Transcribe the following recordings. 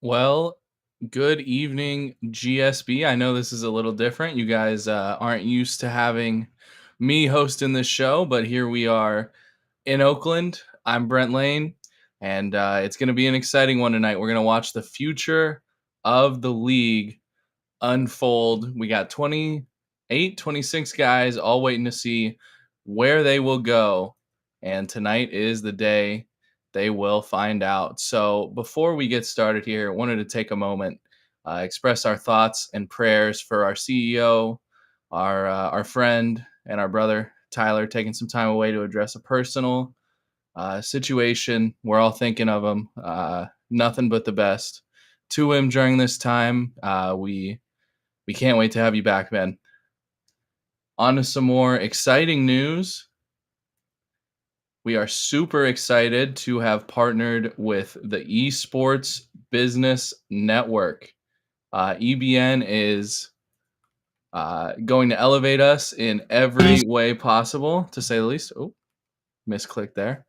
Well, good evening, GSB. I know this is a little different. You guys aren't used to having me hosting this show, but here we are in Oakland. I'm Brent Lane, and it's going to be an exciting one tonight. We're going to watch the future of the league unfold. We got 28, 26 guys all waiting to see where they will go. And tonight is the day they will find out. So before we get started here, I wanted to take a moment, express our thoughts and prayers for our CEO, our friend, and our brother Tyler, taking some time away to address a personal situation. We're all thinking of him. Nothing but the best to him during this time. We can't wait to have you back, man. On to some more exciting news. We are super excited to have partnered with the Esports Business Network. EBN is going to elevate us in every way possible, to say the least. Oh, misclick there.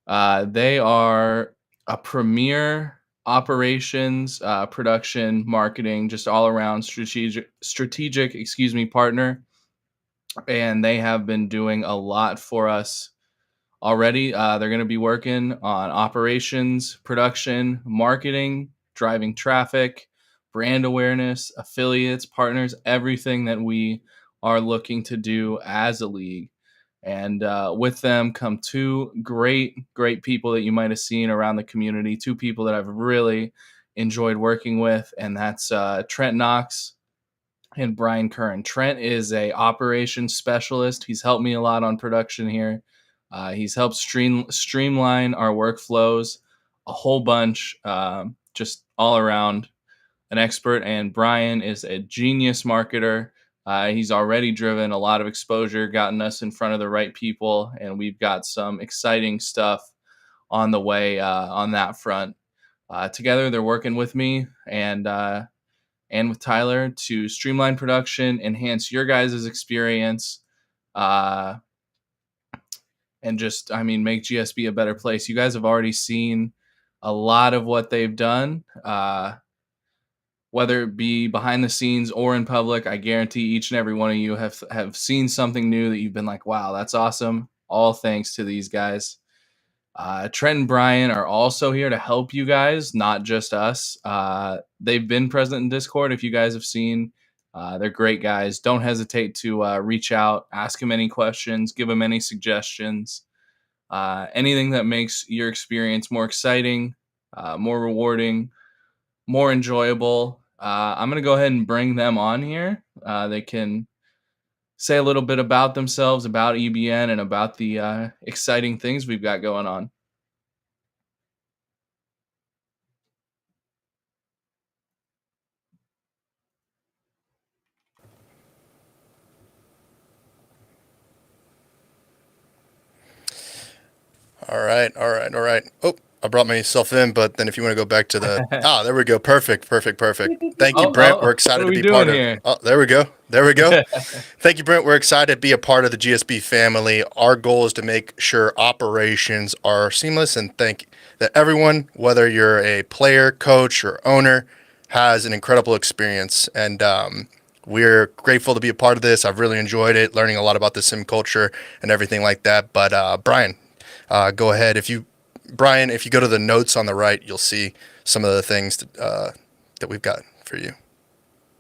They are a premier operations, production, marketing, just all around strategic partner. And they have been doing a lot for us already. They're going to be working on operations, production, marketing, driving traffic, brand awareness, affiliates, partners, everything that we are looking to do as a league. And with them come two great people that you might have seen around the community, two people that I've really enjoyed working with, and that's Trent Knox and Brian Curran. Trent is a operations specialist. He's helped me a lot on production here. He's helped streamline our workflows a whole bunch, just all around an expert. And Brian is a genius marketer. He's already driven a lot of exposure, gotten us in front of the right people, and we've got some exciting stuff on the way on that front. Together, they're working with me and with Tyler to streamline production, enhance your guys' experience, and just, make GSB a better place. You guys have already seen a lot of what they've done. whether it be behind the scenes or in public, I guarantee each and every one of you have seen something new that you've been like, wow, that's awesome. All thanks to these guys. Trent and Brian are also here to help you guys, not just us. They've been present in Discord. If you guys have seen, they're great guys. Don't hesitate to reach out, ask them any questions, give them any suggestions, anything that makes your experience more exciting, more rewarding, more enjoyable. I'm going to go ahead and bring them on here. They can say a little bit about themselves, about EBN, and about the exciting things we've got going on. All right. Oh, I brought myself in, but then if you want to go back to the there we go. Perfect. Thank you, Brent. We're excited to be part of here? Oh, there we go. Thank you, Brent. We're excited to be a part of the GSB family. Our goal is to make sure operations are seamless and think that everyone, whether you're a player, coach, or owner, has an incredible experience. And we're grateful to be a part of this. I've really enjoyed it, learning a lot about the sim culture and everything like that. But Brian, go ahead. Brian, if you go to the notes on the right, you'll see some of the things that we've got for you.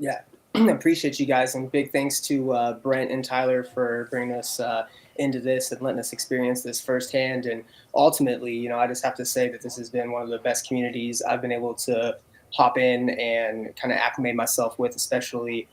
Yeah, appreciate you guys, and big thanks to Brent and Tyler for bringing us into this and letting us experience this firsthand. And ultimately, I just have to say that this has been one of the best communities I've been able to hop in and kind of acclimate myself with, especially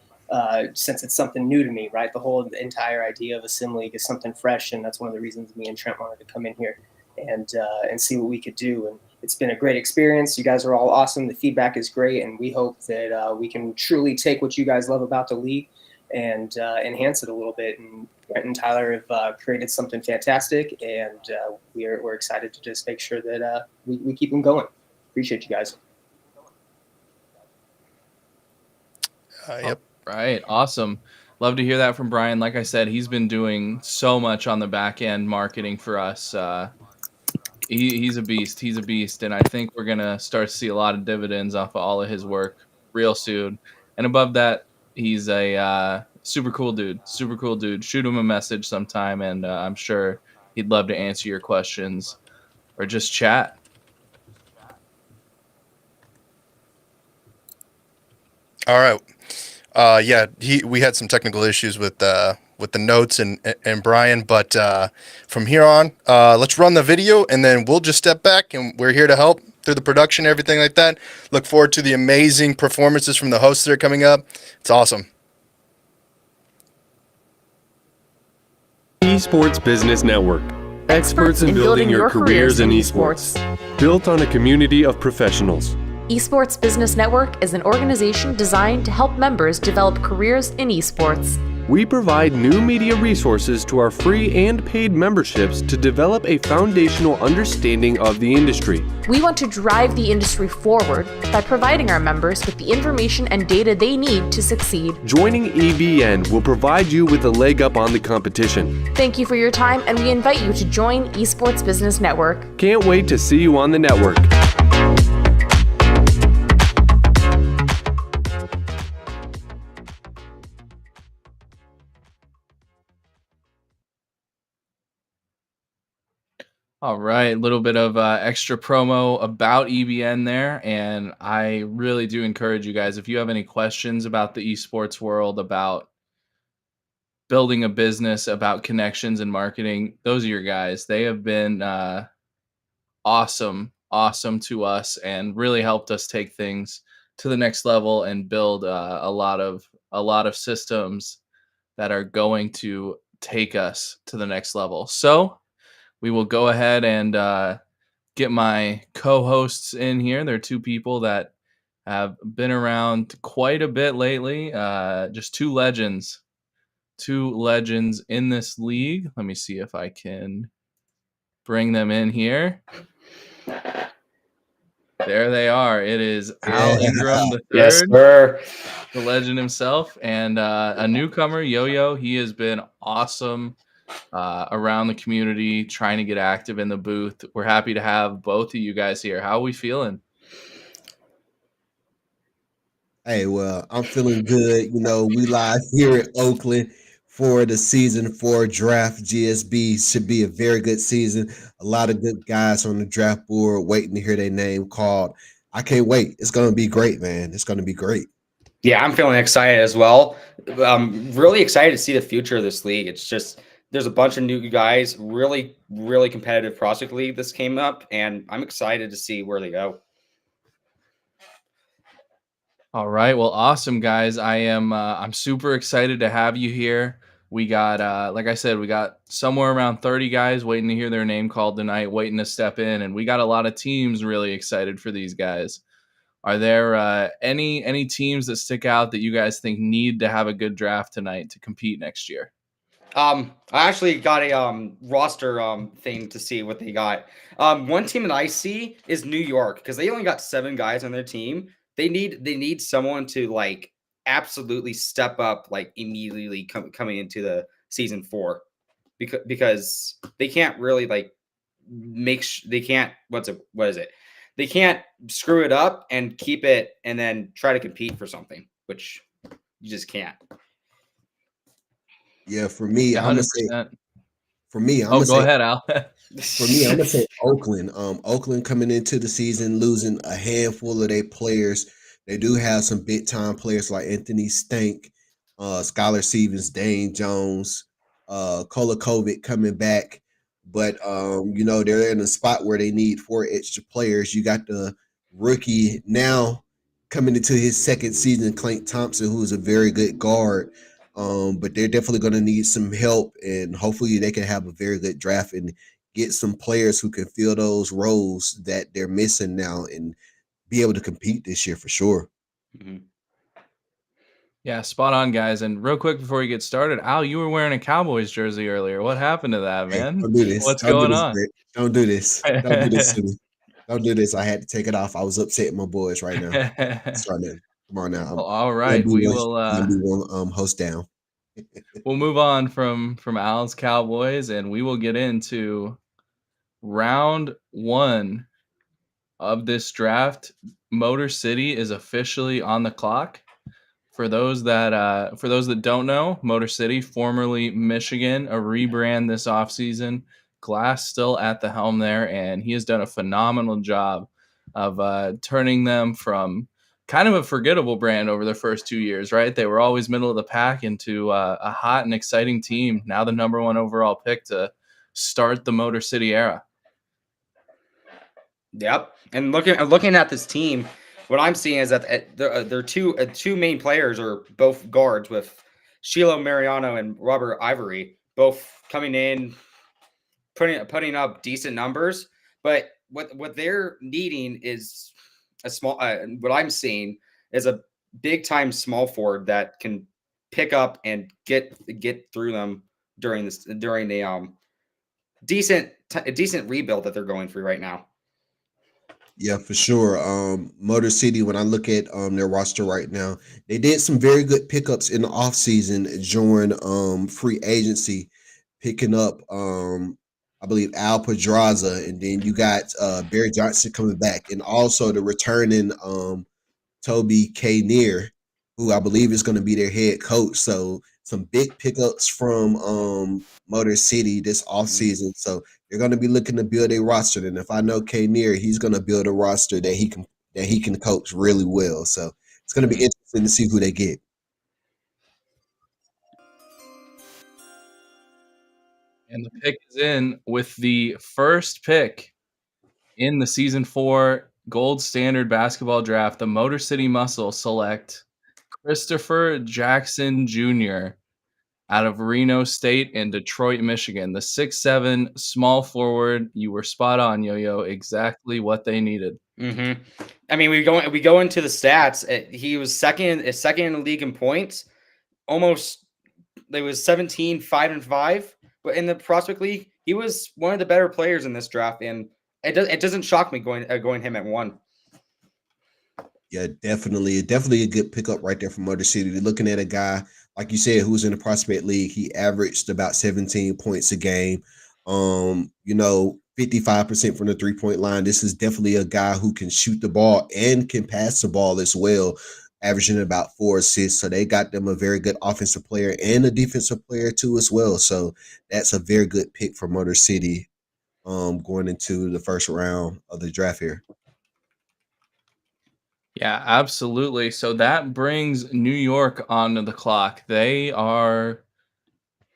since it's something new to me, right? The whole entire idea of a sim league is something fresh, and that's one of the reasons me and Trent wanted to come in here and see what we could do. And it's been a great experience. You guys are all awesome. The feedback is great, and we hope that we can truly take what you guys love about the league and enhance it a little bit. And Brent and Tyler have created something fantastic, and we're excited to just make sure that we keep them going. Appreciate you guys. Yep. Right. Awesome. Love to hear that from Brian. Like I said, he's been doing so much on the back end marketing for us. He's a beast. He's a beast. And I think we're going to start to see a lot of dividends off of all of his work real soon. And above that, he's a super cool dude. Super cool dude. Shoot him a message sometime, and I'm sure he'd love to answer your questions or just chat. All right. We had some technical issues with the notes and Brian, but from here on, let's run the video, and then we'll just step back, and we're here to help through the production, everything like that. Look forward to the amazing performances from the hosts that are coming up. It's awesome. Esports Business Network. Experts in building your careers in esports. Built on a community of professionals. Esports Business Network is an organization designed to help members develop careers in esports. We provide new media resources to our free and paid memberships to develop a foundational understanding of the industry. We want to drive the industry forward by providing our members with the information and data they need to succeed. Joining EBN will provide you with a leg up on the competition. Thank you for your time, and we invite you to join Esports Business Network. Can't wait to see you on the network. All right, a little bit of extra promo about EBN there, and I really do encourage you guys, if you have any questions about the esports world, about building a business, about connections and marketing, those are your guys. They have been awesome to us and really helped us take things to the next level and build a lot of systems that are going to take us to the next level. So we will go ahead and get my co-hosts in here. They're two people that have been around quite a bit lately. Just two legends in this league. Let me see if I can bring them in here. There they are. It is Al Ingram the third, yes, sir. The legend himself, and a newcomer, Yo-Yo. He has been awesome around the community, trying to get active in the booth. We're happy to have both of you guys here. How are we feeling? Hey, well, I'm feeling good. We live here at Oakland for the season 4 draft. GSB should be a very good season. A lot of good guys on the draft board waiting to hear their name called. I can't wait. It's going to be great, man. It's going to be great. Yeah, I'm feeling excited as well. I'm really excited to see the future of this league. It's just there's a bunch of new guys, really, really competitive prospect league this came up, and I'm excited to see where they go. All right. Well, awesome, guys. I'm super excited to have you here. We got like I said, we got somewhere around 30 guys waiting to hear their name called tonight, waiting to step in, and we got a lot of teams really excited for these guys. Are there any teams that stick out that you guys think need to have a good draft tonight to compete next year? I actually got a roster thing to see what they got. One team that I see is New York because they only got 7 guys on their team. They need someone to like absolutely step up like immediately coming into the season 4 because they can't really like they can't what is it? They can't screw it up and keep it and then try to compete for something, which you just can't. Yeah, for me, I'm gonna say 100%. I'm Oh, gonna go say ahead, Al. for me, I'm gonna say Oakland. Oakland coming into the season losing a handful of their players. They do have some big time players like Anthony Stank, Skylar Stevens, Dane Jones, Kolakovic coming back. But they're in a spot where they need 4 extra players. You got the rookie now coming into his second season, Clank Thompson, who is a very good guard. But they're definitely going to need some help, and hopefully they can have a very good draft and get some players who can fill those roles that they're missing now and be able to compete this year for sure. Mm-hmm. Yeah, spot on, guys. And real quick before we get started, Al, you were wearing a Cowboys jersey earlier. What happened to that, Hey, man? don't do this. What's Don't do going this, on? Greg. Don't do this. Don't do this to me. Don't do this. I had to take it off. I was upsetting my boys right now. Starting. Come on now. Well, all right, we will be one host down. we'll move on from Al's Cowboys, and we will get into round 1 of this draft. Motor City is officially on the clock. For those that don't know, Motor City, formerly Michigan, a rebrand this offseason. Glass still at the helm there, and he has done a phenomenal job of turning them from kind of a forgettable brand over their first 2 years, right? They were always middle of the pack into a hot and exciting team. Now the number 1 overall pick to start the Motor City era. Yep. And looking at this team, what I'm seeing is that their two main players are both guards with Shiloh Mariano and Robert Ivory, both coming in, putting up decent numbers. But what they're needing is a small. What I'm seeing is a big time small forward that can pick up and get through them during the decent rebuild that they're going through right now. Yeah, for sure. Motor City, when I look at their roster right now, they did some very good pickups in the offseason during free agency, picking up I believe Al Pedraza, and then you got Barry Johnson coming back, and also the returning Toby K. Neer, who I believe is going to be their head coach. So some big pickups from Motor City this offseason. So they're going to be looking to build a roster. And if I know K. Neer, he's going to build a roster that he can coach really well. So it's going to be interesting to see who they get. And the pick is in with the first pick in the season 4 gold standard basketball draft. The Motor City Muscle select Christopher Jackson Jr. out of Reno State and Detroit, Michigan. The 6'7" small forward. You were spot on, Yo-Yo. Exactly what they needed. Mm-hmm. I mean, we go into the stats. He was second in the league in points. Almost, there was 17, 5 and 5. But in the prospect league, he was one of the better players in this draft, and it doesn't shock me going him at 1. Yeah, definitely a good pickup right there from Motor City. They're looking at a guy, like you said, who's in the prospect league. He averaged about 17 points a game. 55% from the 3-point line. This is definitely a guy who can shoot the ball and can pass the ball as well. averaging about 4 assists. So they got them a very good offensive player and a defensive player too as well. So that's a very good pick for Motor City going into the first round of the draft here. Yeah, absolutely. So that brings New York onto the clock. They are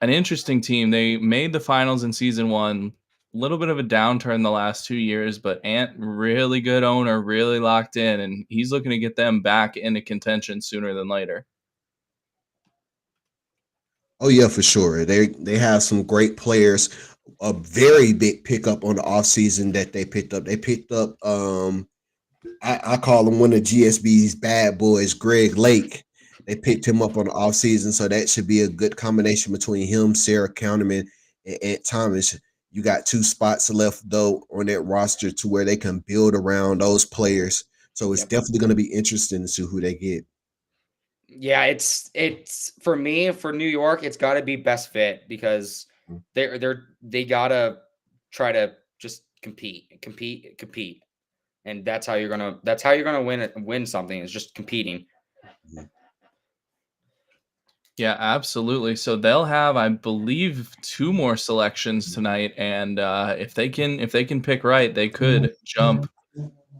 an interesting team. They made the finals in season one. A little bit of a downturn the last 2 years, but Ant, really good owner, really locked in, and he's looking to get them back into contention sooner than later. Oh yeah, for sure. They have some great players. A very big pickup on the offseason that they picked up. They picked up I call him one of GSB's bad boys, Greg Lake. They picked him up on the offseason, so that should be a good combination between him, Sarah Counterman, and Ant Thomas. You got 2 spots left though on that roster to where they can build around those players. So it's definitely going to be interesting to see who they get. Yeah, it's for me, for New York, it's got to be best fit because they gotta try to just compete, and that's how you're gonna win something, is just competing. Yeah, absolutely. So they'll have, I believe, 2 more selections tonight, and if they can pick right, they could jump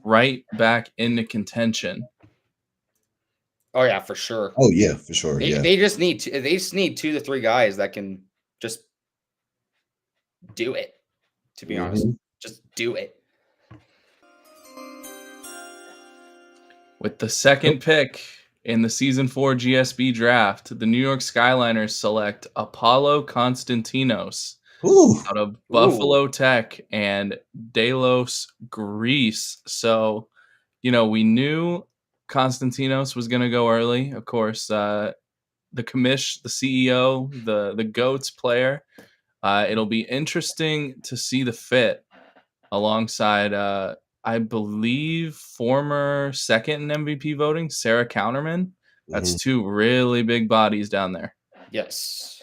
right back into contention. Oh yeah, for sure. Oh yeah, for sure. Yeah. They just need 2 to 3 guys that can just do it. To be honest, just do it. With the second pick in the season 4 GSB draft, the New York Skyliners select Apollo Konstantinos out of Buffalo Tech and Delos, Greece. So, we knew Konstantinos was going to go early. Of course, the commish, the CEO, the GOATS player. It'll be interesting to see the fit alongside, I believe, former second in MVP voting, Sarah Counterman. That's 2 really big bodies down there. Yes.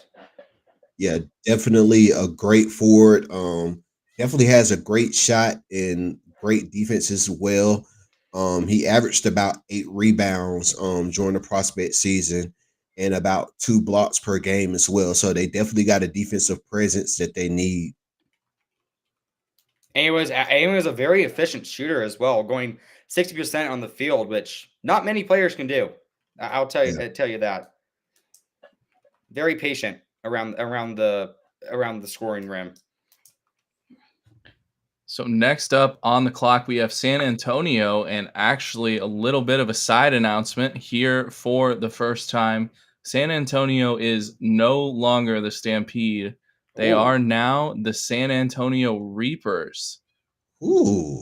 Yeah, definitely a great forward. Definitely has a great shot and great defense as well. He averaged about 8 rebounds during the prospect season and about 2 blocks per game as well. So they definitely got a defensive presence that they need. And he was a very efficient shooter as well, going 60% on the field, which not many players can do. I'll tell you that. Very patient around the scoring rim. So next up on the clock, we have San Antonio, and actually a little bit of a side announcement here for the first time. San Antonio is no longer the Stampede. They are now the San Antonio Reapers.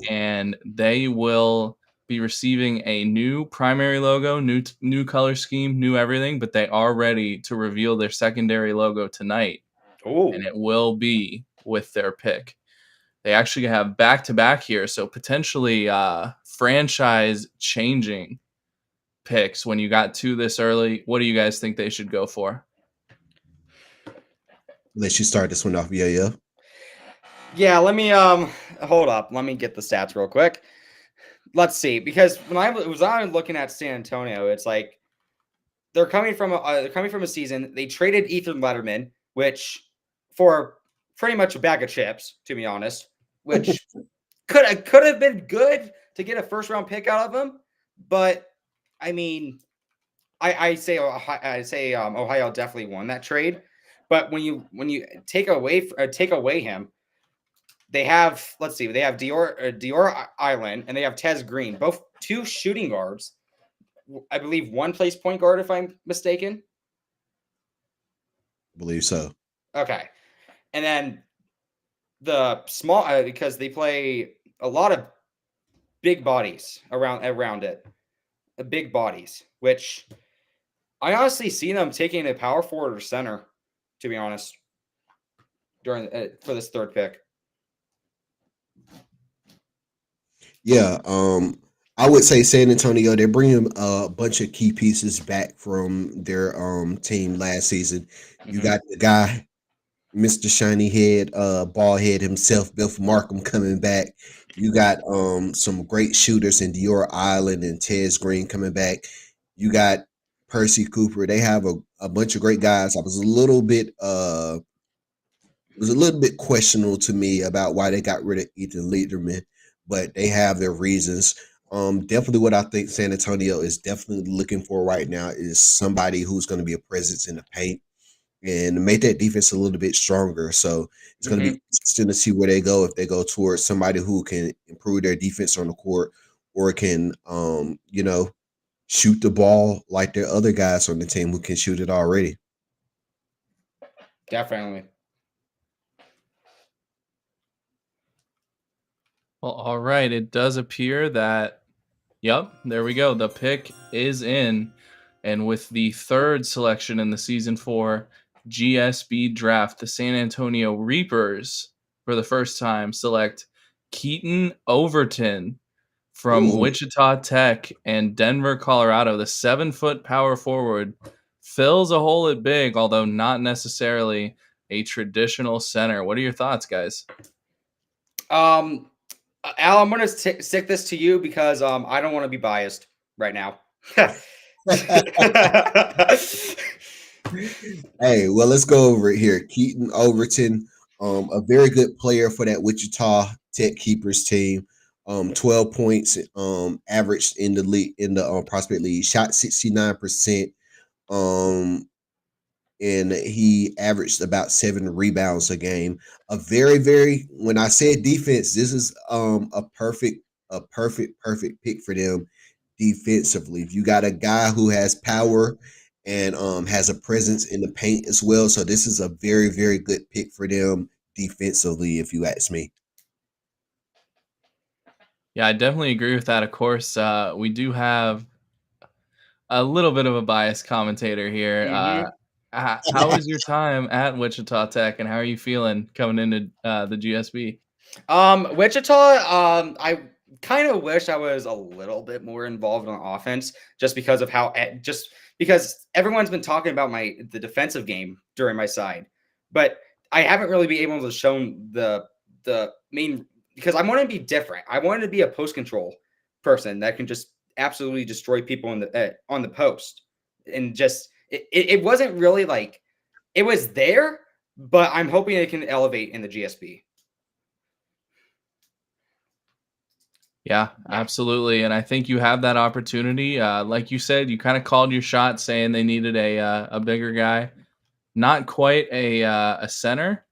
And they will be receiving a new primary logo, new color scheme, new everything, but they are ready to reveal their secondary logo tonight. And it will be with their pick. They actually have back-to-back here, so potentially franchise-changing picks when you got 2 this early. What do you guys think they should go for? Let you start this one off, yeah. Yeah, let me hold up. Let me get the stats real quick. Let's see, because when I was looking at San Antonio, it's like they're coming from a season. They traded Ethan Letterman, which for pretty much a bag of chips, to be honest, which could have been good to get a first round pick out of him. But I mean, I say Ohio definitely won that trade. But when you take away him, they have, let's see, they have Dior Island and they have Tez Green, both 2 shooting guards. I believe 1 plays point guard, if I'm mistaken. I believe so. Okay. And then the small, because they play a lot of big bodies around it, big bodies, which I honestly see them taking a power forward or center, to be honest, during for this third pick. Yeah, I would say San Antonio, they're bringing a bunch of key pieces back from their team last season. You got the guy, Mr. Shiny Head, ball head himself, Biff Markham, coming back. You got some great shooters in Dior Island and Tez Green coming back. You got Percy Cooper. They have a bunch of great guys. I was a little bit it was a little bit questionable to me about why they got rid of Ethan Lederman, but they have their reasons. Definitely what I think San Antonio is definitely looking for right now is somebody who's going to be a presence in the paint and make that defense a little bit stronger. So it's going to be interesting to see where they go, if they go towards somebody who can improve their defense on the court or can, shoot the ball like their other guys on the team who can shoot it already. Definitely. Well, all right. It does appear that, yep, there we go. The pick is in. And with the third selection in the season 4 GSB draft, the San Antonio Reapers, for the first time, select Keaton Overton from Ooh. Wichita Tech and Denver, Colorado. The 7-foot power forward fills a hole at big, although not necessarily a traditional center. What are your thoughts, guys? Al, I'm going to stick this to you because I don't want to be biased right now. Hey, well, let's go over it here. Keaton Overton, a very good player for that Wichita Tech Keepers team. 12 points averaged in the league in the prospect league, shot 69%. And he averaged about 7 rebounds a game. A very, very, when I said defense, this is a perfect pick for them defensively. If you got a guy who has power and has a presence in the paint as well, so this is a very, very good pick for them defensively, if you ask me. Yeah, I definitely agree with that. Of course, we do have a little bit of a biased commentator here. How was your time at Wichita Tech, and how are you feeling coming into the GSB? Wichita, I kind of wish I was a little bit more involved on offense just because of because everyone's been talking about the defensive game during my side, but I haven't really been able to show the main, because I want to be different. I wanted to be a post control person that can just absolutely destroy people on the post, and just it wasn't really like it was there, but I'm hoping it can elevate in the GSB. Yeah, absolutely. And I think you have that opportunity. Like you said, you kind of called your shot saying they needed a bigger guy. Not quite a center,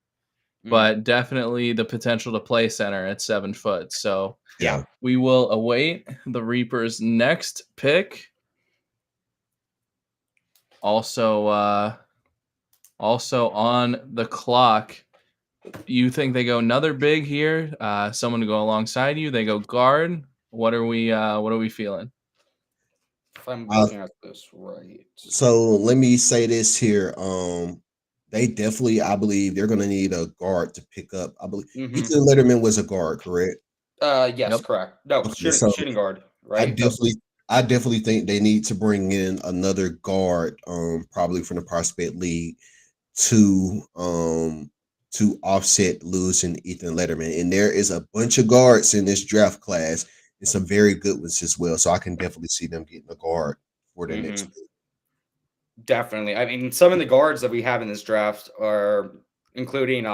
but definitely the potential to play center at 7 foot. So Yeah, we will await the Reapers' next pick. Also on the clock. You think they go another big here? Someone to go alongside you. They go guard. What are we feeling? If I'm looking at this right. So let me say this here. They definitely, I believe, they're going to need a guard to pick up. I believe Ethan Letterman was a guard, correct? Yes, Yep. correct. No, Okay, so shooting guard, I right? definitely think they need to bring in another guard, probably from the prospect league to offset losing Ethan Letterman. And there is a bunch of guards in this draft class and some very good ones as well. So I can definitely see them getting a guard for their next pick. Definitely. I mean, some of the guards that we have in this draft are including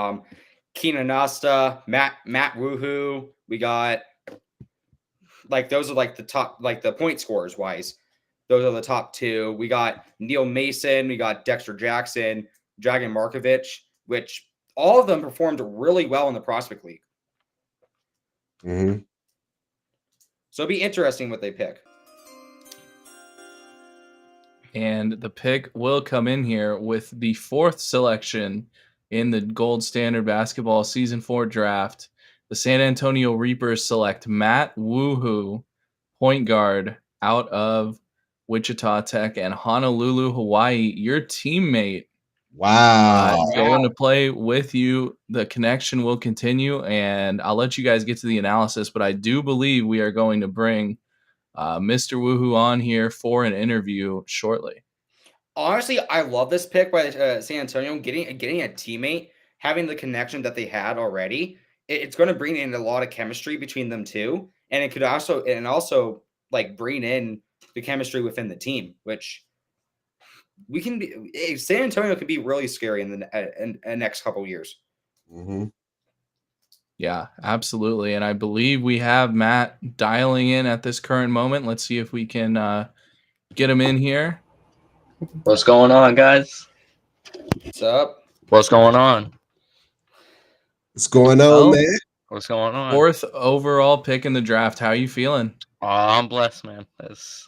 Keenan Nasta, Matt Woohoo. We got those are like the top, like the point scorers wise. Those are the top 2. We got Neil Mason, we got Dexter Jackson, Dragan Markovic, which all of them performed really well in the prospect league. Mm-hmm. So it'll be interesting what they pick. And the pick will come in here with the 4th selection in the Gold Standard Basketball Season 4 draft. The San Antonio Reapers select Matt Woohoo, point guard out of Wichita Tech and Honolulu, Hawaii. Your teammate. Wow. Going to play with you. The connection will continue, and I'll let you guys get to the analysis, but I do believe we are going to bring Mr. Woohoo on here for an interview shortly. Honestly, I love this pick by San Antonio. Getting a teammate, having the connection that they had already, it's going to bring in a lot of chemistry between them two, and it could also like bring in the chemistry within the team, which we can be. San Antonio can be really scary in the next couple of years. Mm-hmm. Yeah, absolutely. And I believe we have Matt dialing in at this current moment. Let's see if we can get him in here. What's going on, guys? What's up? What's going on? What's going on, Well, man? What's going on? 4th overall pick in the draft. How are you feeling? I'm blessed, man. That's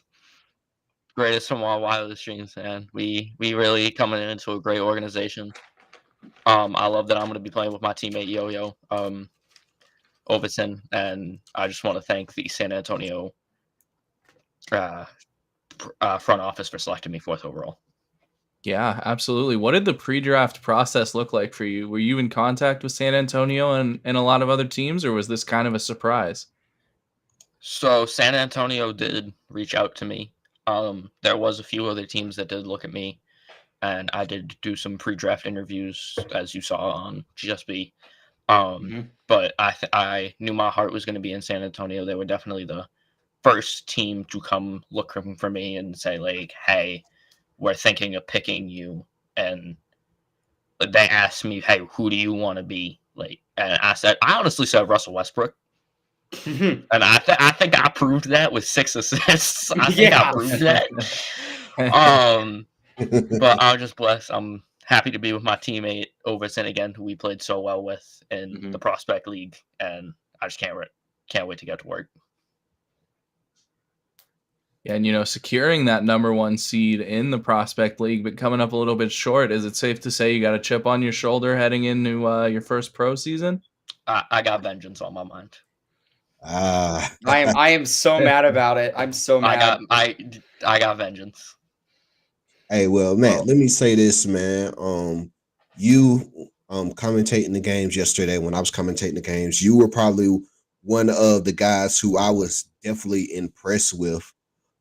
greatest from our wildest dreams, man. We really coming into a great organization. I love that I'm going to be playing with my teammate Yo-Yo, Overton, and I just want to thank the San Antonio front office for selecting me 4th overall. Yeah, absolutely. What did the pre-draft process look like for you? Were you in contact with San Antonio and a lot of other teams, or was this kind of a surprise? So San Antonio did reach out to me. There was a few other teams that did look at me, and I did do some pre-draft interviews, as you saw on GSB. But I knew my heart was going to be in San Antonio. They were definitely the first team to come looking for me and say, like, hey, we're thinking of picking you. And they asked me, hey, who do you want to be? Like, and I honestly said Russell Westbrook. And I think I proved that with 6 assists. I think I proved that. But I was just blessed. I'm happy to be with my teammate Overton again, who we played so well with in the Prospect League, and I just can't wait to get to work. Yeah, and securing that #1 seed in the Prospect League, but coming up a little bit short. Is it safe to say you got a chip on your shoulder heading into your first pro season? I got vengeance on my mind. I am so mad about it. I'm so mad. I got vengeance. Hey, well, Matt, let me say this, man. You commentating the games yesterday when I was commentating the games, you were probably one of the guys who I was definitely impressed with.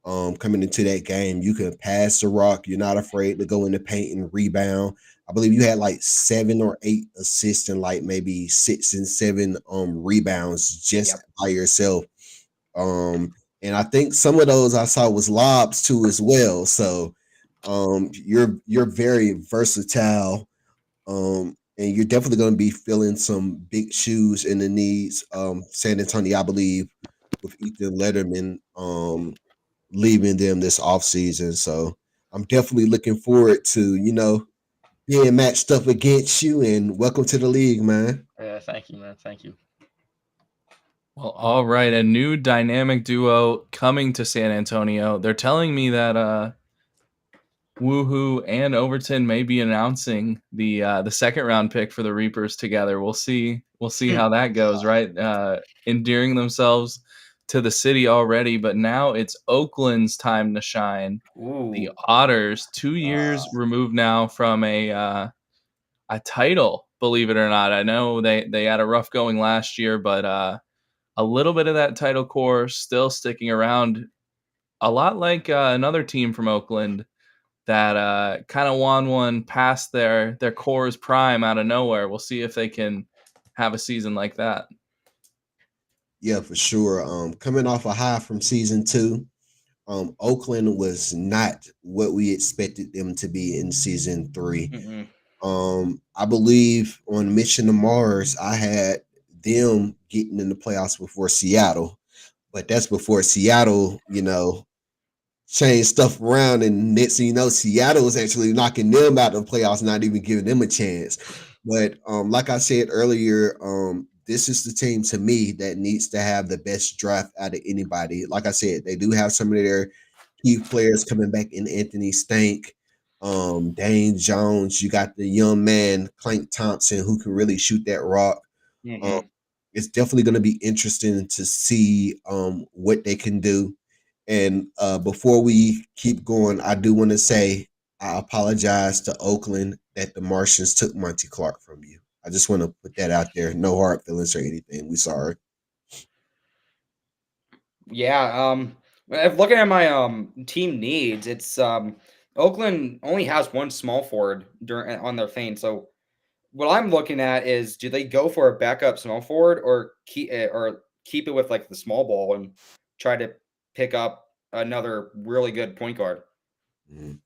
Coming into that game, you can pass the rock. You're not afraid to go in the paint and rebound. I believe you had like 7 or 8 assists and like maybe 6 and 7 rebounds just by yourself. And I think some of those I saw was lobs too as well. So you're very versatile. And you're definitely going to be filling some big shoes in the needs. San Antonio, I believe, with Ethan Letterman leaving them this offseason. So I'm definitely looking forward to, being matched up against you, and welcome to the league, man. Yeah, thank you, man. Thank you. Well, all right. A new dynamic duo coming to San Antonio. They're telling me that Woohoo and Overton may be announcing the 2nd round pick for the Reapers together. We'll see how that goes, right? Endearing themselves to the city already, but now it's Oakland's time to shine. Ooh. The Otters, 2 years removed now from a title, believe it or not. I know they had a rough going last year, but a little bit of that title core still sticking around. A lot like another team from Oakland that kind of won one past their core's prime out of nowhere. We'll see if they can have a season like that. Yeah, for sure. Coming off a high from season 2, Oakland was not what we expected them to be in season 3. I believe on Mission to Mars, I had them getting in the playoffs before Seattle, but that's before Seattle, changed stuff around, and next thing you know, Seattle was actually knocking them out of the playoffs, not even giving them a chance. But like I said earlier, this is the team to me that needs to have the best draft out of anybody. Like I said, they do have some of their key players coming back in Anthony Stank, Dane Jones. You got the young man, Clank Thompson, who can really shoot that rock. It's definitely going to be interesting to see what they can do. And before we keep going, I do want to say I apologize to Oakland that the Martians took Monty Clark from you. I just want to put that out there. No hard feelings or anything. We sorry. Yeah. Looking at my team needs, it's Oakland only has 1 small forward on their thing. So what I'm looking at is, do they go for a backup small forward or keep it with like the small ball and try to pick up another really good point guard. Mhm.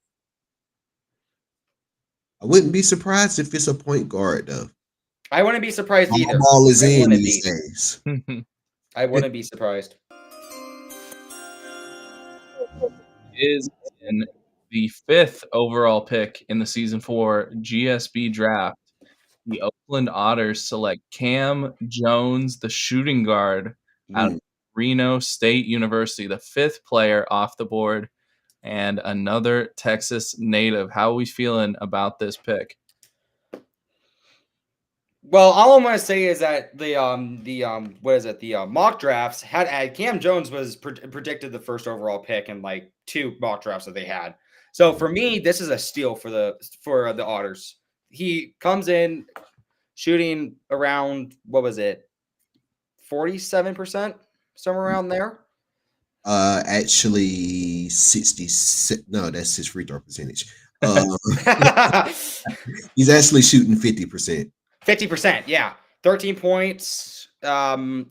I wouldn't be surprised if it's a point guard though. I wouldn't be surprised All either. ball is I in wouldn't these be. days. I wouldn't be surprised. Is in the 5th overall pick in the season 4 GSB draft. The Oakland Otters select Cam Jones, the shooting guard out of Mm. Reno State University, the 5th player off the board, and another Texas native. How are we feeling about this pick? Well, all I'm going to say is that what is it? The mock drafts had Cam Jones was predicted the first overall pick in like 2 mock drafts that they had. So for me, this is a steal for the Otters. He comes in shooting around, what was it, 47%, somewhere around there. Actually 66. No, that's his free throw percentage. Uh, he's actually shooting 50%. 50%, yeah. 13 points, 5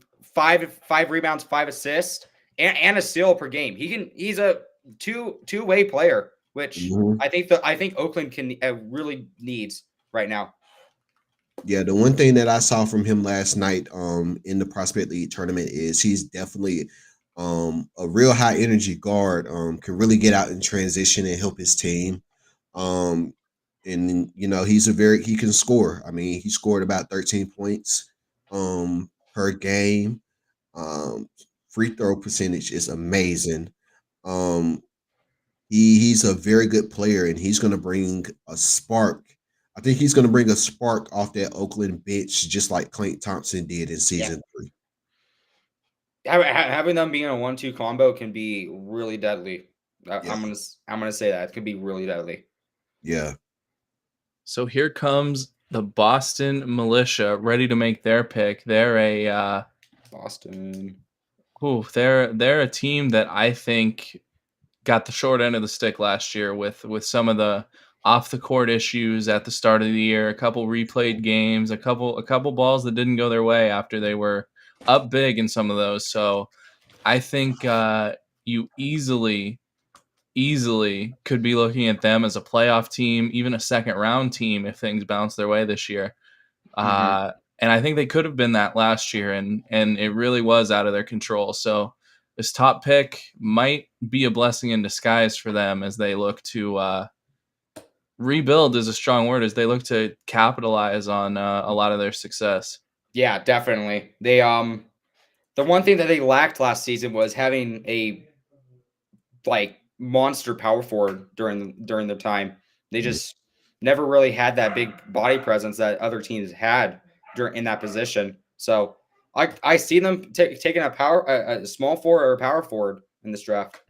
rebounds, 5 assists, and a steal per game. He's a two-way player, which Mhm. I think Oakland can really needs right now. Yeah, the one thing that I saw from him last night in the Prospect League tournament is he's definitely a real high energy guard, can really get out in transition and help his team. Um and you know, he can score. I mean, he scored about 13 points per game. Um Free throw percentage is amazing. Um he's a very good player and he's going to bring a spark. I think he's going to bring a spark off that Oakland bench, just like Clint Thompson did in Yeah. season 3. Having them being a 1-2 combo can be really deadly. Yeah. I'm gonna say that it could be really deadly. Yeah. So here comes the Boston Militia, ready to make their pick. They're a Boston. they're a team that I think got the short end of the stick last year with some of the off the court issues at the start of the year, a couple replayed games, a couple balls that didn't go their way after they were up big in some of those. So I think you easily could be looking at them as a playoff team, even a second round team if things bounce their way this year. And I think they could have been that last year, and it really was out of their control. So this top pick might be a blessing in disguise for them as they look to rebuild is a strong word, as they look to capitalize on a lot of their success. Yeah, definitely. They the one thing that they lacked last season was having a like monster power forward during their time. They just never really had that big body presence that other teams had during in that position. So I see them taking a small forward or a power forward in this draft.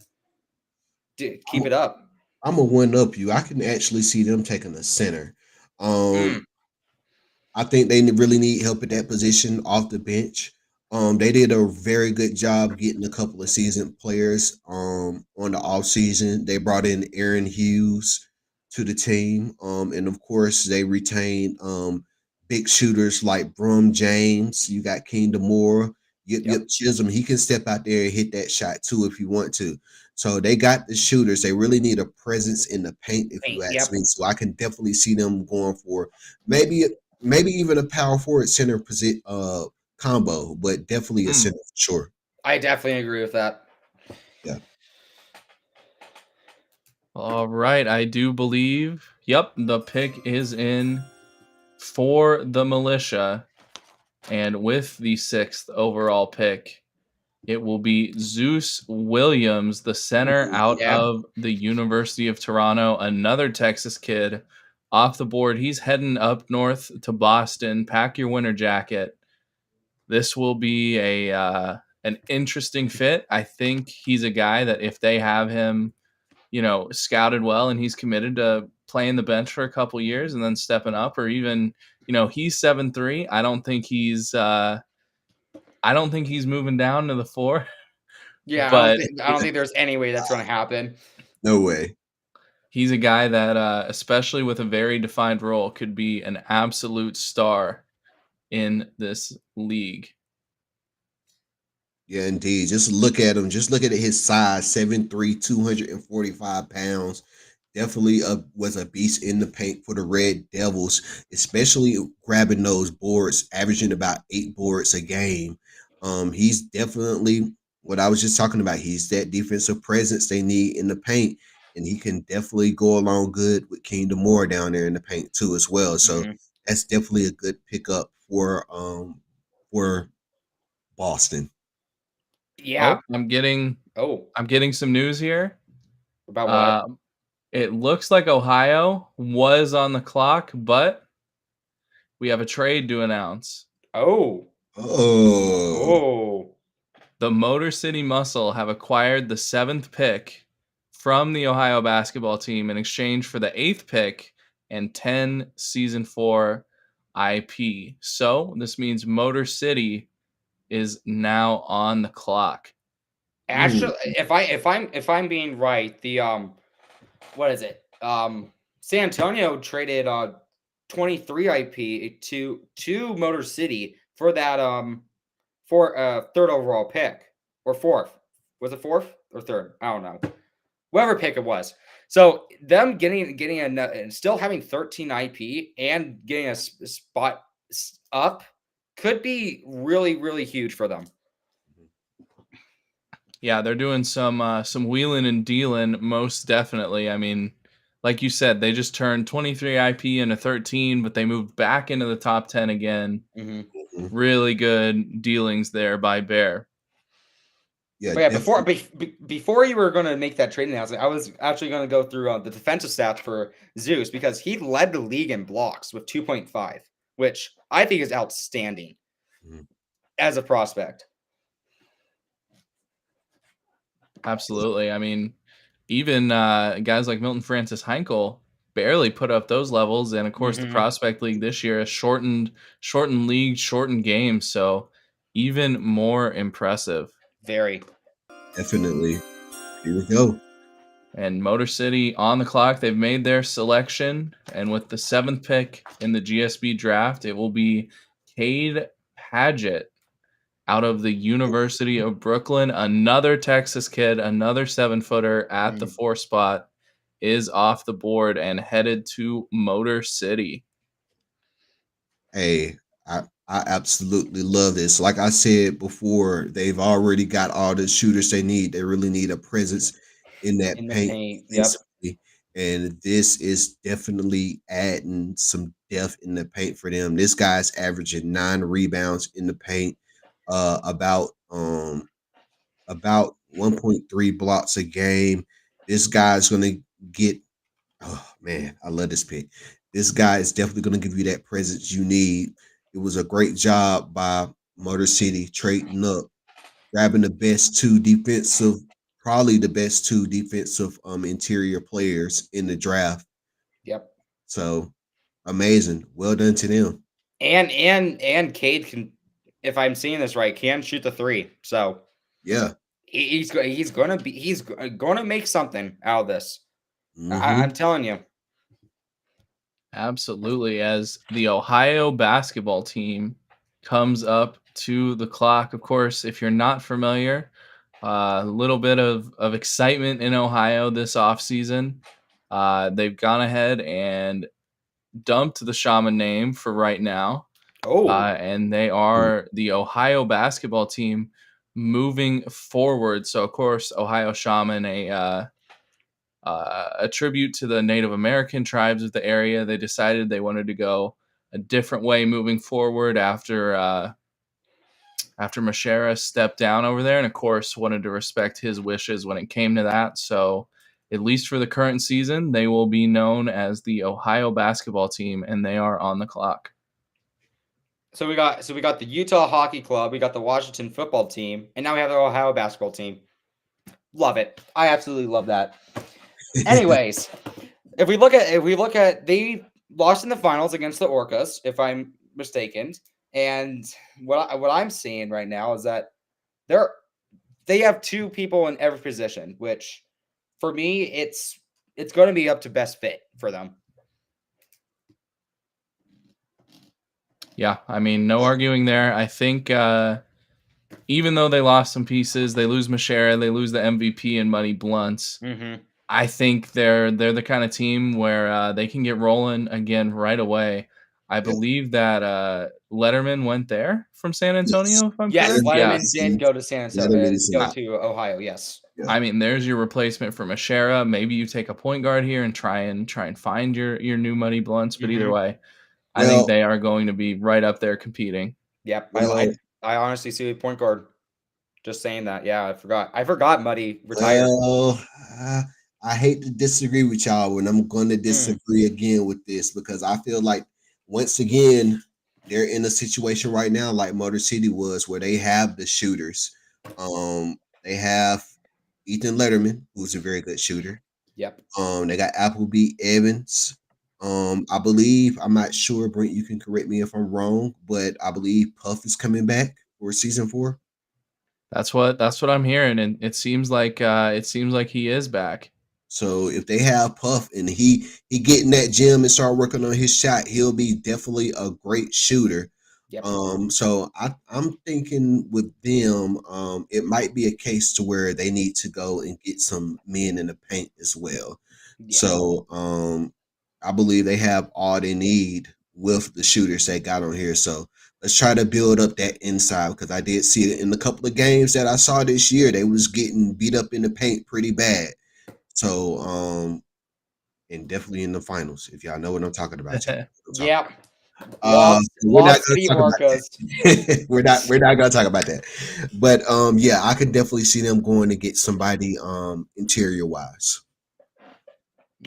Keep it up. I'm a one up you. I can actually see them taking a center. Mm. I think they really need help at that position off the bench. They did a very good job getting a couple of seasoned players on the off season. They brought in Aaron Hughes to the team, and of course they retained big shooters like Brum James. You got King Demore, Yip Chisholm. He can step out there and hit that shot too if you want to. So they got the shooters. They really need a presence in the paint, if you ask me. So I can definitely see them going for maybe even a power forward center position combo, but definitely a center for sure. I definitely agree with that. Yeah. All right, I do believe. Yep, the pick is in for the Militia, and with the 6th overall pick, it will be Zeus Williams, the center out of the University of Toronto, another Texas kid off the board. He's heading up north to Boston. Pack your winter jacket. This will be an interesting fit. I think he's a guy that if they have him, scouted well and he's committed to playing the bench for a couple years and then stepping up, or even, he's 7'3". I don't think he's moving down to the 4. Yeah, but I don't think there's any way that's going to happen. No way. He's a guy that, especially with a very defined role, could be an absolute star in this league. Yeah, indeed. Just look at him. Just look at his size, 7'3", 245 pounds. Definitely was a beast in the paint for the Red Devils, especially grabbing those boards, averaging about 8 boards a game. He's definitely what I was just talking about. He's that defensive presence they need in the paint, and he can definitely go along good with Kingdom Moore down there in the paint too as well. So that's definitely a good pickup for Boston. Yeah. Oh, I'm getting Oh, some news here. about what? It looks like Ohio was on the clock, but we have a trade to announce. Oh. Oh, Oh. The Motor City Muscle have acquired the 7th pick from the Ohio basketball team in exchange for the 8th pick and 10 season 4 IP. So this means Motor City is now on the clock. Actually, if I'm being right, the what is it? San Antonio traded 23 IP to Motor City for that for a third overall pick or fourth. Was it fourth or third? I don't know. Whatever pick it was. So them getting a still having 13 IP and getting a spot up could be really huge for them. Yeah, they're doing some wheeling and dealing, most definitely. I mean, like you said, they just turned 23 IP into 13, but they moved back into the top 10 again. Really good dealings there by Bear. yeah. But yeah, before you were going to make that trade announcement, I was actually going to go through the defensive stats for Zeus because he led the league in blocks with 2.5, which I think is outstanding as a prospect. Absolutely. I mean, even guys like Milton Francis Heinkel barely put up those levels, and of course, the Prospect League this year, a shortened league, shortened games, so even more impressive. Very. Definitely. Here we go. And Motor City on the clock. They've made their selection, and with the 7th pick in the GSB draft, it will be Cade Padgett out of the University of Brooklyn. Another Texas kid, another 7-footer at the 4 spot is off the board and headed to Motor City. Hey, I absolutely love this. Like I said before, they've already got all the shooters they need. They really need a presence in that In the paint. paint. Yep. Defensively. And this is definitely adding some depth in the paint for them. This guy's averaging 9 rebounds in the paint, about 1.3 blocks a game. This guy's gonna get. Oh man, I love this pick. This guy is definitely going to give you that presence you need. It was a great job by Motor City trading up, grabbing probably the best 2 defensive interior players in the draft. Yep. So amazing. Well done to them. And Cade can, if I'm seeing this right, can shoot the 3. So yeah, he's gonna make something out of this. I'm telling you. Absolutely. As the Ohio basketball team comes up to the clock, of course, if you're not familiar, a little bit of excitement in Ohio this offseason. They've gone ahead and dumped the Shaman name for right now. And they are the Ohio basketball team moving forward. So, of course, Ohio Shaman, a tribute to the Native American tribes of the area. They decided they wanted to go a different way moving forward after Mashera stepped down over there, and of course wanted to respect his wishes when it came to that. So at least for the current season, they will be known as the Ohio basketball team, and they are on the clock. So we got the Utah Hockey Club, we got the Washington football team, and now we have the Ohio basketball team. Love it. I absolutely love that. Anyways, if we look at they lost in the finals against the Orcas, if I'm mistaken, and what I'm seeing right now is that they have 2 people in every position, which for me it's going to be up to best fit for them. Yeah, I mean, no arguing there. I think even though they lost some pieces, they lose Mashera, they lose the MVP and Muddy Blunts. Mm-hmm. I think they're the kind of team where they can get rolling again right away. I believe that Letterman went there from San Antonio, if I'm Yes, correct. Yeah. Letterman did go to San Letterman Antonio, is go in- to Ohio. Yes. I mean, there's your replacement for Mashera. Maybe you take a point guard here and try and find your new Muddy Blunts. But either Mhm. way, I Well- think they are going to be right up there competing. Yep. Well, I honestly see a point guard. Just saying that. Yeah, I forgot Muddy retired. Well, I hate to disagree with y'all, and I'm going to disagree again with this because I feel like once again they're in a situation right now like Motor City was, where they have the shooters. They have Ethan Letterman, who's a very good shooter. Yep. They got Appleby Evans. I believe, I'm not sure, Brent, you can correct me if I'm wrong, but I believe Puff is coming back for season 4. That's what I'm hearing, and it seems like he is back. So if they have Puff and he get in that gym and start working on his shot, he'll be definitely a great shooter. Yep. So I'm thinking with them, it might be a case to where they need to go and get some men in the paint as well. Yeah. So I believe they have all they need with the shooters they got on here. So let's try to build up that inside, because I did see it in a couple of games that I saw this year. They was getting beat up in the paint pretty bad. So and definitely in the finals, if y'all know what I'm talking about. Yep. We're not City gonna talk about Broncos. that. we're not gonna talk about that. But yeah, I could definitely see them going to get somebody interior wise.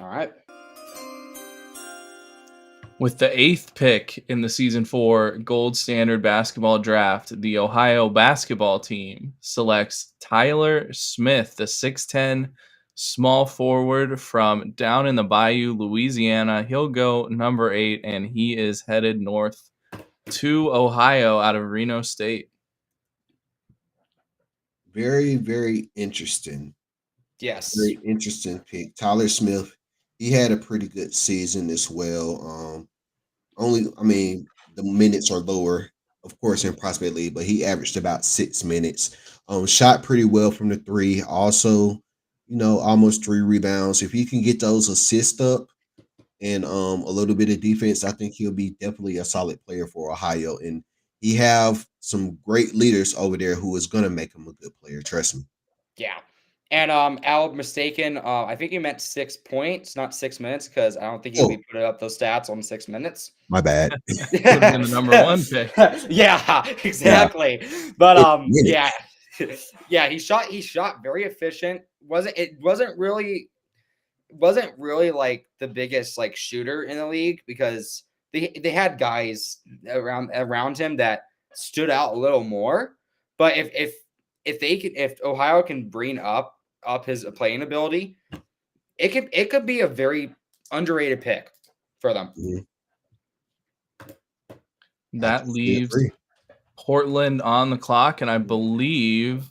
All right. With the 8th pick in the season 4 Gold Standard Basketball Draft, the Ohio basketball team selects Tyler Smith, the 6'10 small forward from down in the Bayou, Louisiana. He'll go number 8, and he is headed north to Ohio out of Reno State. Very, very interesting. Yes. Very interesting pick. Tyler Smith, he had a pretty good season as well. The minutes are lower, of course, in Prospect League, but he averaged about 6 minutes. Shot pretty well from the 3. Also, almost 3 rebounds. If he can get those assists up and a little bit of defense, I think he'll be definitely a solid player for Ohio. And he have some great leaders over there who is gonna make him a good player. Trust me. Yeah. And Al mistaken. I think he meant 6 points, not 6 minutes, because I don't think he'll be putting up those stats on 6 minutes. My bad. Would have been the number 1 pick. Yeah, exactly. Yeah. But yeah, he shot very efficient. Wasn't really like the biggest like shooter in the league, because they had guys around him that stood out a little more. But if Ohio can bring up his playing ability, it could be a very underrated pick for them. That leaves Portland on the clock, and I believe,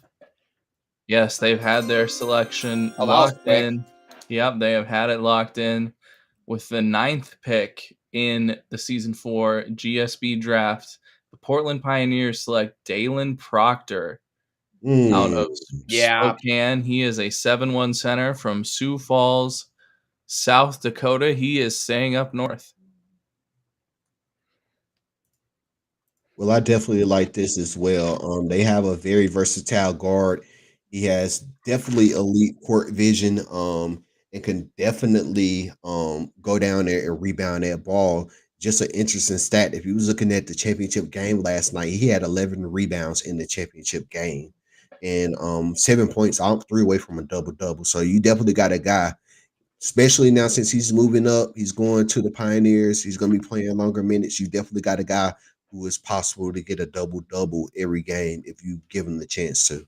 yes, they've had their selection locked in. Yep, they have had it locked in with the 9th pick in the season 4 GSB draft. The Portland Pioneers select Dalen Proctor out of Spokane. He is a 7'1" center from Sioux Falls, South Dakota. He is staying up north. Well, I definitely like this as well. They have a very versatile guard. He has definitely elite court vision, and can definitely go down there and rebound that ball. Just an interesting stat. If you was looking at the championship game last night, he had 11 rebounds in the championship game, and 7 points, 3 away from a double-double. So you definitely got a guy, especially now since he's moving up, he's going to the Pioneers, he's going to be playing longer minutes. You definitely got a guy who is possible to get a double-double every game if you give him the chance to.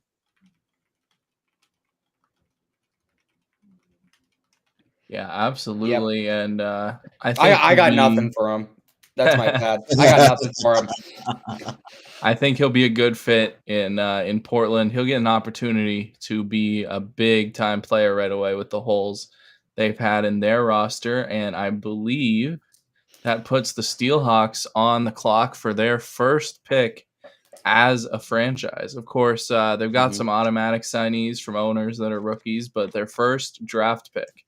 Yeah, absolutely. Yep. And I think I got nothing for him. That's my bad. I got nothing for him. I think he'll be a good fit in Portland. He'll get an opportunity to be a big time player right away with the holes they've had in their roster, and I believe that puts the Steelhawks on the clock for their first pick as a franchise. Of course, they've got some automatic signees from owners that are rookies, but their first draft pick.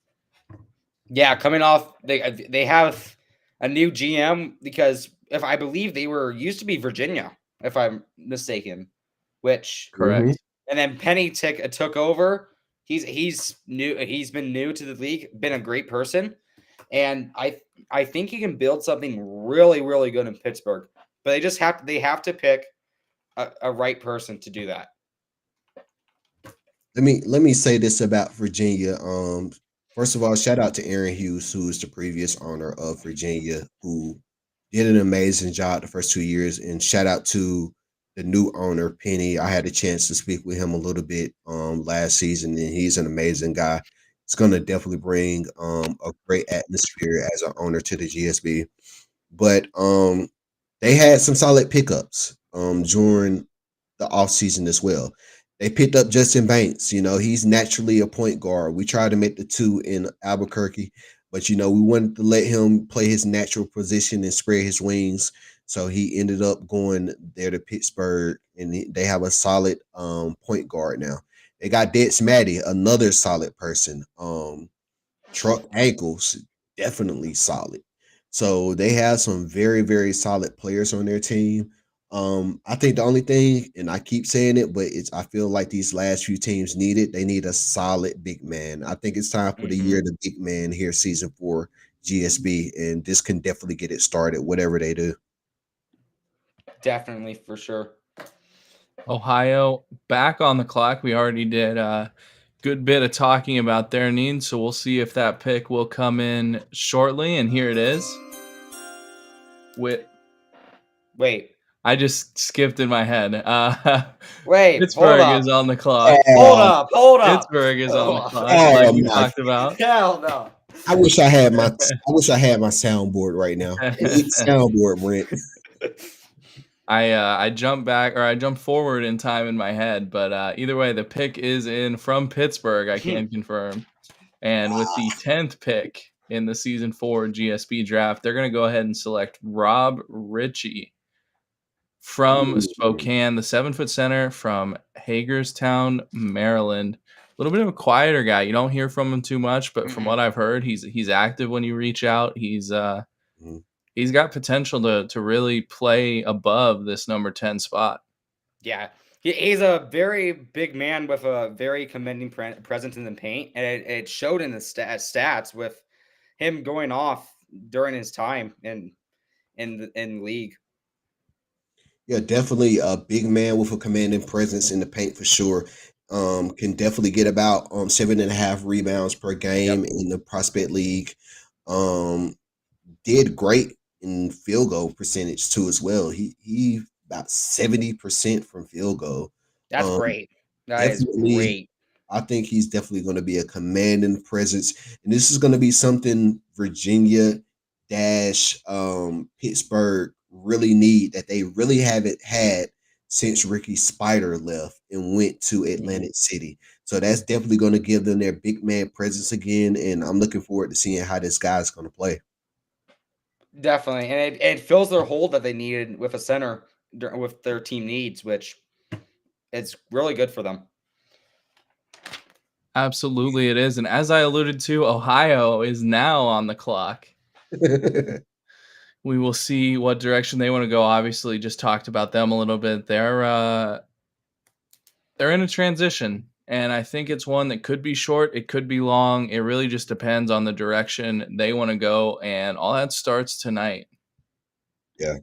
Yeah, coming off, they have a new GM because if I believe they were used to be Virginia, if I'm mistaken, which Correct. and then Penny took over. He's new. He's been new to the league, been a great person, and I think he can build something really really good in Pittsburgh. But they have to pick a right person to do that. Let me say this about Virginia. First of all, shout out to Aaron Hughes, who is the previous owner of Virginia, who did an amazing job the first 2 years. And shout out to the new owner, Penny. I had a chance to speak with him a little bit last season, and he's an amazing guy. It's going to definitely bring a great atmosphere as an owner to the GSB. But they had some solid pickups during the offseason as well. They picked up Justin Banks. You know, he's naturally a point guard. We tried to make the two in Albuquerque, but, you know, we wanted to let him play his natural position and spread his wings. So he ended up going there to Pittsburgh, and they have a solid point guard now. They got Dex Matty, another solid person. Truck Ankles, definitely solid. So they have some very, very solid players on their team. I think the only thing, and I keep saying it, but I feel like these last few teams need it. They need a solid big man. I think it's time for the year of the big man here, season 4 GSB, and this can definitely get it started, whatever they do. Definitely, for sure. Ohio back on the clock. We already did a good bit of talking about their needs, so we'll see if that pick will come in shortly. And here it is. Wait. I just skipped in my head. Wait, Pittsburgh is on the clock. Hold up. Pittsburgh is on the clock, like you talked about. Hell no. I wish I had my soundboard right now. Soundboard, Brent. I jumped forward in time in my head, but either way, the pick is in from Pittsburgh. I can confirm. And with the 10th pick in the season 4 GSB draft, they're going to go ahead and select Rob Ritchie from Spokane, the 7-foot center from Hagerstown, Maryland. A little bit of a quieter guy. You don't hear from him too much, but from what I've heard, he's active when you reach out. He's got potential to really play above this number 10 spot. Yeah. He's a very big man with a very commanding presence in the paint, and it showed in the stats with him going off during his time in league. Yeah, definitely a big man with a commanding presence in the paint for sure. Can definitely get about 7.5 rebounds per game in the prospect league. Did great in field goal percentage too as well. He about 70% from field goal. That's great. That is great. I think he's definitely going to be a commanding presence, and this is going to be something Virginia Pittsburgh really need, that they really haven't had since Ricky Spider left and went to Atlantic City. So that's definitely going to give them their big man presence again, and I'm looking forward to seeing how this guy's going to play. Definitely, and it fills their hole that they needed with a center with their team needs, which it's really good for them. Absolutely, it is. And as I alluded to, Ohio is now on the clock. We will see what direction they want to go. Obviously, just talked about them a little bit. They're in a transition, and I think it's one that could be short, it could be long. It really just depends on the direction they want to go, and all that starts tonight. Yeah.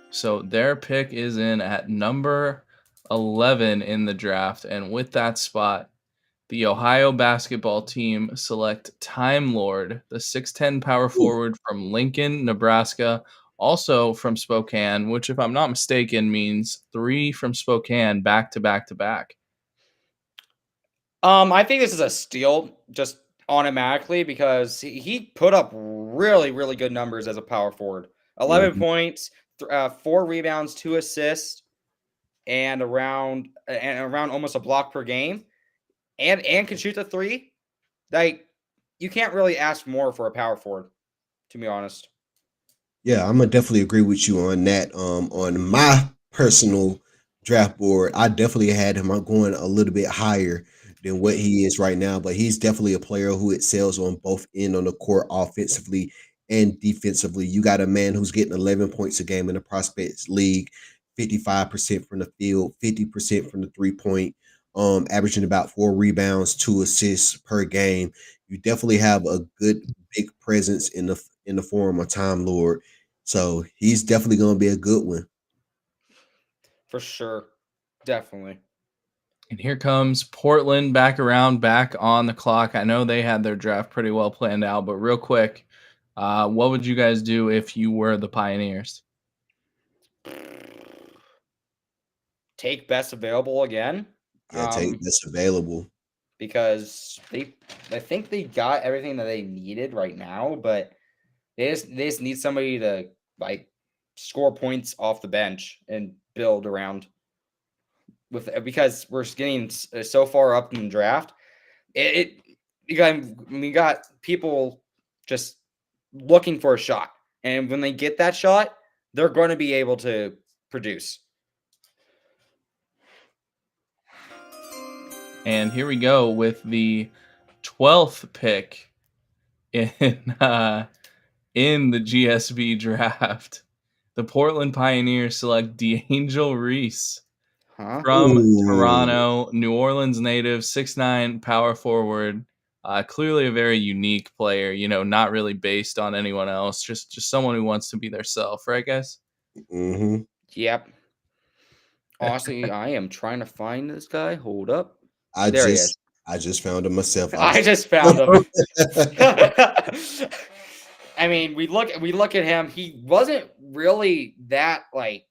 So their pick is in at number 11 in the draft, and with that spot, the Ohio basketball team select Time Lord, the 6'10" power forward from Lincoln, Nebraska, also from Spokane, which, if I'm not mistaken, means 3 from Spokane back to back to back. I think this is a steal just automatically because he put up really, really good numbers as a power forward. 11 points, 4 rebounds, 2 assists, and around almost a block per game. And can shoot the 3. Like, you can't really ask more for a power forward, to be honest. Yeah, I'm gonna definitely agree with you on that. On my personal draft board, I definitely had him going a little bit higher than what he is right now, but he's definitely a player who excels on both end on the court, offensively and defensively. You got a man who's getting 11 points a game in the prospects league, 55% from the field, 50% from the 3-point, averaging about 4 rebounds, 2 assists per game. You definitely have a good big presence in the form of Time Lord. So he's definitely going to be a good one. For sure. Definitely. And here comes Portland back around, back on the clock. I know they had their draft pretty well planned out, but real quick, what would you guys do if you were the Pioneers? Take best available again. Yeah, take that's available. Because I think they got everything that they needed right now, but they just need somebody to like score points off the bench and build around with, because we're getting so far up in the draft. We got people just looking for a shot, and when they get that shot, they're going to be able to produce. And here we go with the 12th pick in the GSB draft. The Portland Pioneers select D'Angel Reese from Toronto, New Orleans native, 6'9", power forward. Clearly a very unique player, not really based on anyone else, just someone who wants to be their self, right, guys? Mm-hmm. Yep. Honestly, I am trying to find this guy. Hold up. I There he is. just found him myself. I just found him. I mean, we look at him. He wasn't really that like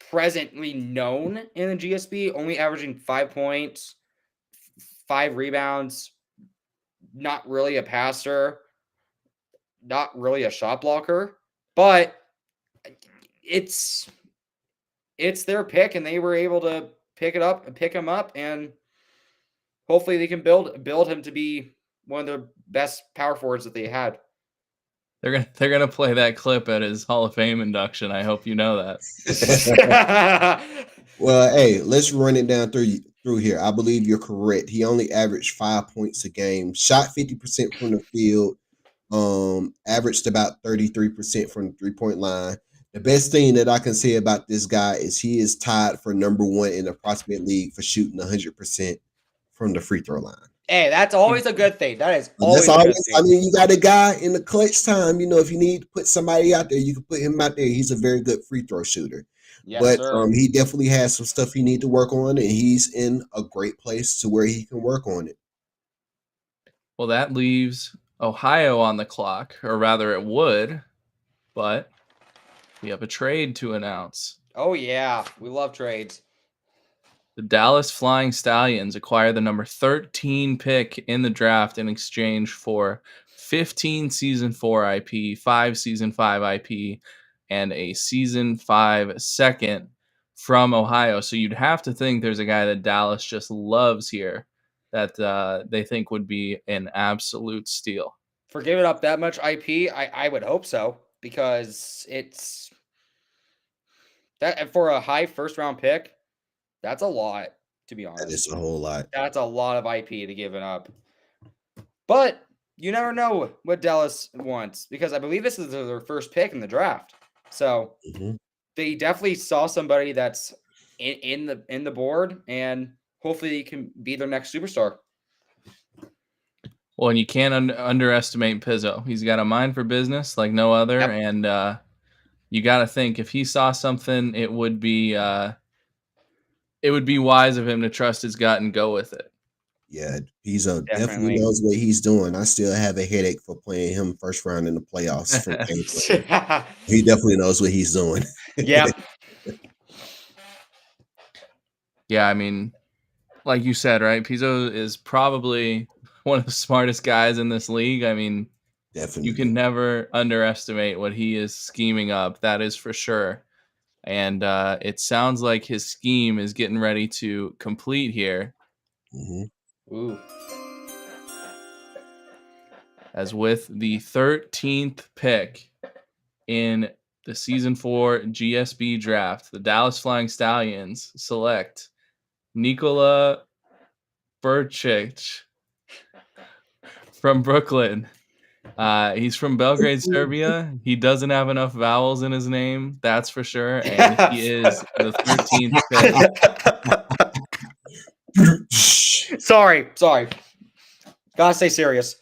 presently known in the GSB, only averaging 5 points, 5 rebounds, not really a passer, not really a shot blocker, but it's their pick, and they were able to pick him up, and hopefully they can build him to be one of the best power forwards that they had. They're gonna play that clip at his Hall of Fame induction. I hope you know that. Well, hey, let's run it down through here. I believe you're correct. He only averaged 5 points a game, shot 50% from the field, averaged about 33% from the 3-point line. The best thing that I can say about this guy is he is tied for number 1 in the prospect league for shooting 100% from the free throw line. Hey, that's always a good thing. That is always a good thing. I mean, you got a guy in the clutch time. If you need to put somebody out there, you can put him out there. He's a very good free throw shooter. Yes, but sir. He definitely has some stuff he need to work on, and he's in a great place to where he can work on it. Well, that leaves Ohio on the clock, or rather it would, but we have a trade to announce. Oh, yeah. We love trades. The Dallas Flying Stallions acquire the number 13 pick in the draft in exchange for 15 Season 4 IP, 5 Season 5 IP, and a Season 5 second from Ohio. So you'd have to think there's a guy that Dallas just loves here that they think would be an absolute steal. For giving up that much IP, I would hope so, because it's that for a high first-round pick, that's a lot, to be honest. That is a whole lot. That's a lot of IP to give it up. But you never know what Dallas wants, because I believe this is their first pick in the draft. So they definitely saw somebody that's in the board, and hopefully he can be their next superstar. Well, and you can't underestimate Pizzo. He's got a mind for business like no other, and you got to think if he saw something, it would be wise of him to trust his gut and go with it. Yeah, he's definitely knows what he's doing. I still have a headache for playing him first round in the playoffs. He definitely knows what he's doing. Yeah. Yeah, I mean, like you said, right? Pizzo is probably one of the smartest guys in this league. I mean, definitely. You can never underestimate what he is scheming up. That is for sure. And it sounds like his scheme is getting ready to complete here. Ooh. as with the 13th pick in the Season 4 GSB Draft, the Dallas Flying Stallions select Nikola Burčić from Brooklyn. He's from Belgrade, Serbia. He doesn't have enough vowels in his name, that's for sure. And he is the 13th pick. Sorry. Gotta stay serious.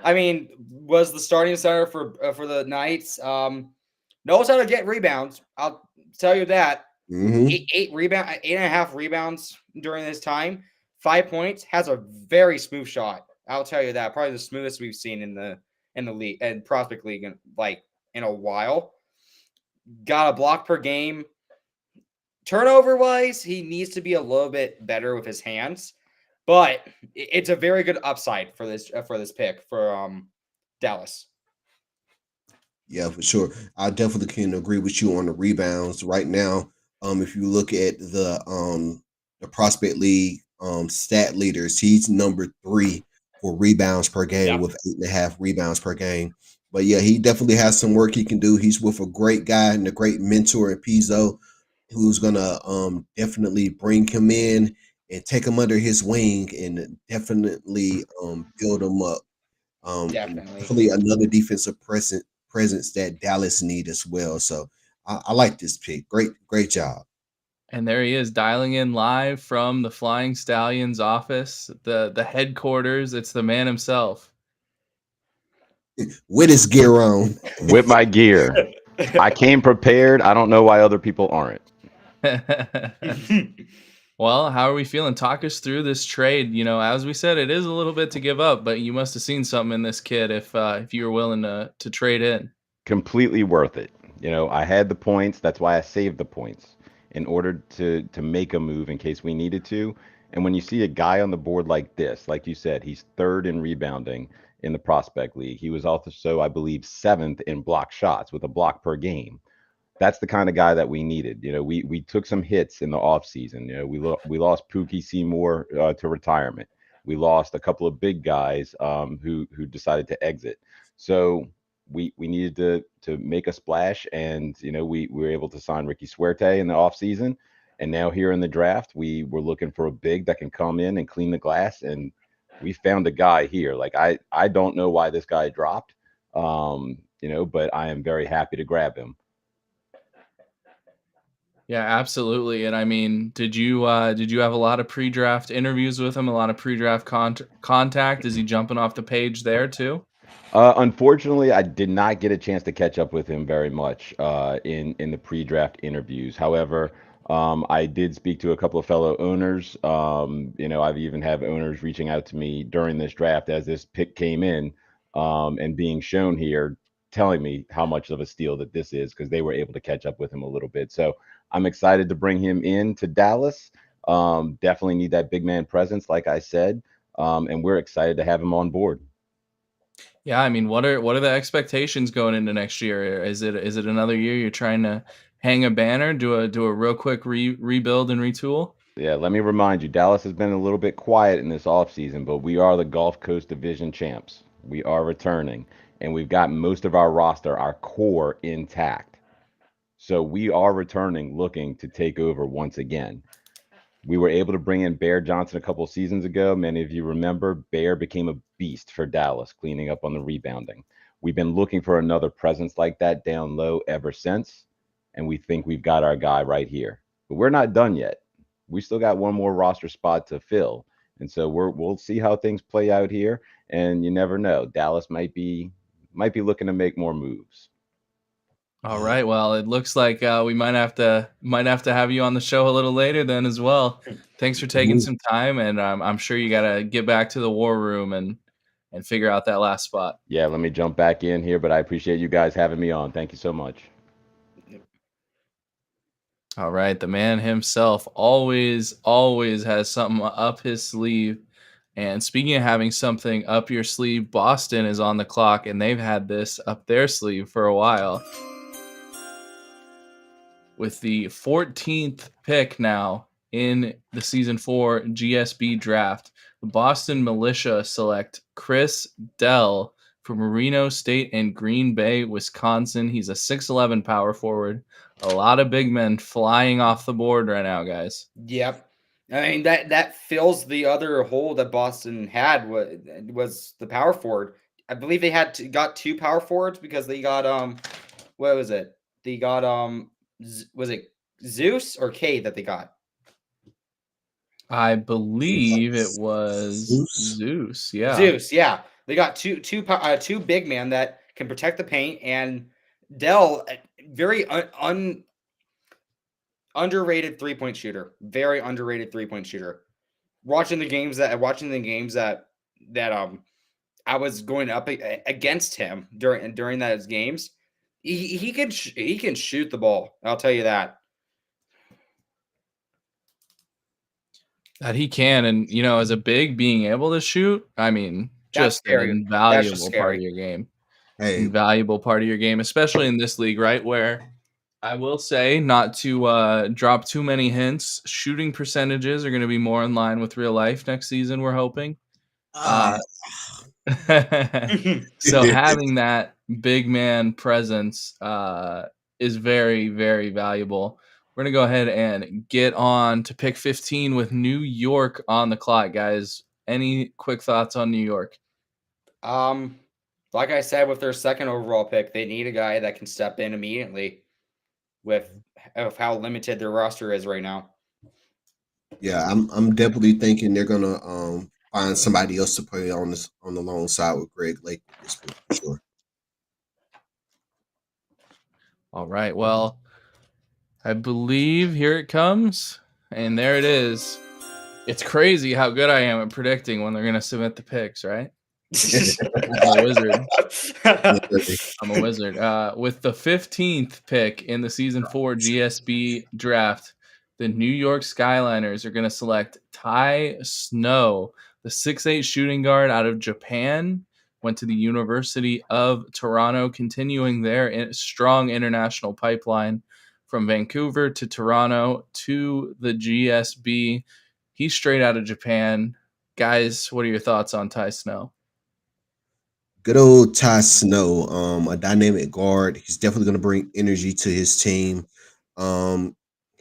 I mean, was the starting center for the Knights. Knows how to get rebounds. I'll tell you that. Mhm. 8.5 rebounds during this time. 5 points. Has a very smooth shot. I'll tell you that. Probably the smoothest we've seen in the league and prospect league in a while. Got a block per game. Turnover wise, he needs to be a little bit better with his hands, but it's a very good upside for this pick for Dallas. Yeah, for sure. I definitely can agree with you on the rebounds right now. If you look at the prospect league stat leaders, he's number 3 for rebounds per game with 8.5 rebounds per game. But yeah, he definitely has some work he can do. He's with a great guy and a great mentor in Pizzo, who's gonna definitely bring him in and take him under his wing and definitely build him up. Definitely another defensive presence that Dallas need as well. So I like this pick. Great job. And there he is, dialing in live from the Flying Stallions office, the headquarters. It's the man himself. With his gear on. With my gear. I came prepared. I don't know why other people aren't. Well, how are we feeling? Talk us through this trade. You know, as we said, it is a little bit to give up, but you must have seen something in this kid if you were willing to trade in. Completely worth it. You know, I had the points. That's why I saved the points in order to make a move in case we needed to. And when you see a guy on the board like this, like you said, he's 3rd in rebounding in the prospect league. He was also, I believe, 7th in block shots with a block per game. That's the kind of guy that we needed. You know, we took some hits in the offseason. You know, we lost Pookie Seymour to retirement. We lost a couple of big guys who decided to exit. So we needed to make a splash, and you know, we were able to sign Ricky Suerte in the offseason. And now here in the draft, we were looking for a big that can come in and clean the glass, and we found a guy here. Like I don't know why this guy dropped, you know, but I am very happy to grab him. Yeah, absolutely. And I mean, did you have a lot of pre-draft interviews with him, a lot of pre-draft contact? Is he jumping off the page there too? Unfortunately, I did not get a chance to catch up with him very much in the pre-draft interviews. However, I did speak to a couple of fellow owners. You know, I've even had owners reaching out to me during this draft as this pick came in and being shown here, telling me how much of a steal that this is because they were able to catch up with him a little bit. So I'm excited to bring him in to Dallas. Definitely need that big man presence, like I said, and we're excited to have him on board. Yeah, I mean, what are the expectations going into next year? Is it another year you're trying to hang a banner, do a real quick rebuild and retool? Yeah, let me remind you, Dallas has been a little bit quiet in this offseason, but we are the Gulf Coast Division champs. We are returning, and we've got most of our roster, our core, intact. So we are returning, looking to take over once again. We were able to bring in Bear Johnson a couple of seasons ago. Many of you remember Bear became a beast for Dallas, cleaning up on the rebounding. We've been looking for another presence like that down low ever since, and we think we've got our guy right here. But we're not done yet. We still got one more roster spot to fill, and so we'll see how things play out here. And you never know, Dallas might be looking to make more moves. All right. Well, it looks like we might have to have you on the show a little later then as well. Thanks for taking some time, and I'm sure you got to get back to the war room and figure out that last spot. Yeah, let me jump back in here, but I appreciate you guys having me on. Thank you so much. All right, the man himself always has something up his sleeve. And speaking of having something up your sleeve, Boston is on the clock, and they've had this up their sleeve for a while. With the 14th pick now in the Season 4 GSB Draft, The Boston Militia select Chris Dell from Reno State and Green Bay, Wisconsin. He's a 6'11 power forward. A lot of big men flying off the board right now, guys. Yep. I mean that fills the other hole that Boston had was the power forward. I believe they got 2 power forwards because they got what was it? They got was it Zeus or K that they got? I believe it was Zeus. Yeah. Zeus, yeah. They got two big men that can protect the paint, and Dell, very underrated 3-point shooter. Very underrated 3-point shooter. Watching the games that I was going up against him during those games, he can shoot the ball. I'll tell you that. That he can, and as a big being able to shoot, I mean, just an invaluable part of your game. Hey, Invaluable part of your game, especially in this league, right? Where I will say, not to drop too many hints, shooting percentages are going to be more in line with real life next season, we're hoping. So having that big man presence is very, very valuable. We're going to go ahead and get on to pick 15 with New York on the clock, guys. Any quick thoughts on New York? Like I said, with their second overall pick, they need a guy that can step in immediately with how limited their roster is right now. Yeah, I'm definitely thinking they're gonna find somebody else to play on the long side with Greg Lake with this pick for sure. All right. Well, I believe here it comes, and there it is. It's crazy how good I am at predicting when they're going to submit the picks, right? I'm a wizard. I'm a wizard. With the 15th pick in the Season 4 GSB Draft, the New York Skyliners are going to select Ty Snow, the 6'8 shooting guard out of Japan. Went to the University of Toronto, continuing their strong international pipeline from Vancouver to Toronto to the GSB. He's straight out of Japan. Guys, what are your thoughts on Ty Snow? Good old Ty Snow, a dynamic guard. He's definitely going to bring energy to his team.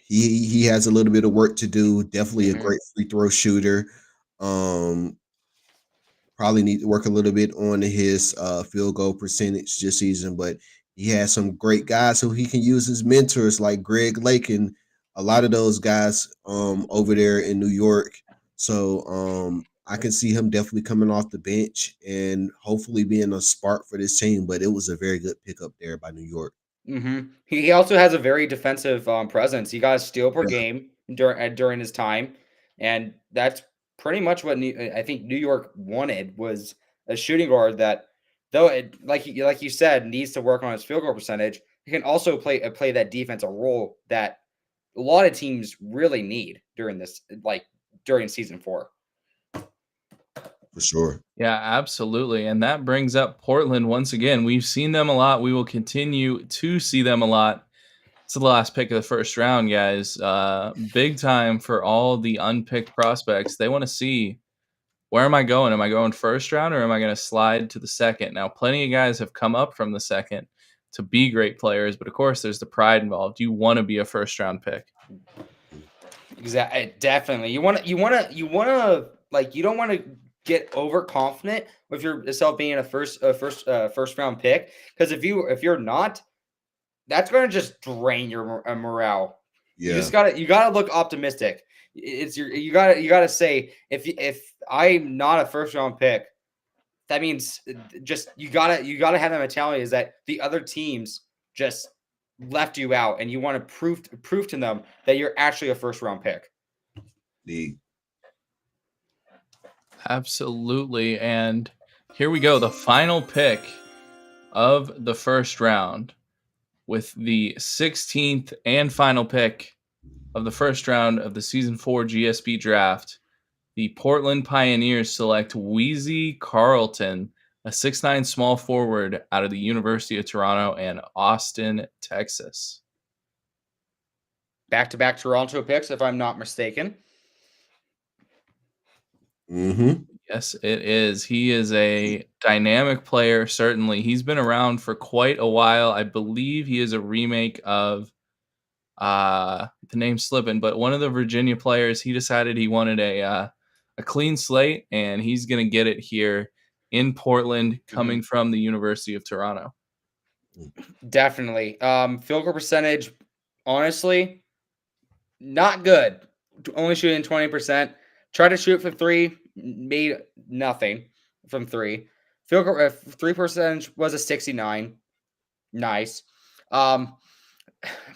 He has a little bit of work to do. Definitely a great free throw shooter. Probably need to work a little bit on his field goal percentage this season, but he has some great guys who he can use as mentors, like Greg Lake and a lot of those guys over there in New York. So I can see him definitely coming off the bench and hopefully being a spark for this team. But it was a very good pickup there by New York. He also has a very defensive presence. He got a steal per game during his time, and that's pretty much what I think New York wanted, was a shooting guard that, though it like you said, needs to work on his field goal percentage. He can also play that defensive role that a lot of teams really need during Season 4. For sure. Yeah, absolutely. And that brings up Portland once again. We've seen them a lot. We will continue to see them a lot. It's the last pick of the first round, guys. Big time for all the unpicked prospects. They want to see, where am I going? Am I going first round, or am I going to slide to the second? Now, plenty of guys have come up from the second to be great players, but of course there's the pride involved. You want to be a first round pick. Exactly. Definitely. You don't want to get overconfident with yourself being a first round pick, because if you're not, that's going to just drain your morale. Yeah. You gotta look optimistic. You gotta say, if I'm not a first round pick, that means just you gotta have that mentality, is that the other teams just left you out, and you want to prove to them that you're actually a first round pick. Absolutely. And here we go. The final pick of the first round, with the 16th and final pick of the first round of the Season 4 GSB Draft. The Portland Pioneers select Weezy Carlton, a 6'9 small forward out of the University of Toronto and Austin, Texas. Back-to-back Toronto picks, if I'm not mistaken. Mm-hmm. Yes, it is. He is a dynamic player, certainly. He's been around for quite a while. I believe he is a remake of the name's slipping, but one of the Virginia players, he decided he wanted a clean slate, and he's gonna get it here in Portland, coming from the University of Toronto. Definitely. Field goal percentage, honestly, not good. Only shooting 20%. Tried to shoot from three, made nothing from three. Field goal 3% was a 69. Nice. Um,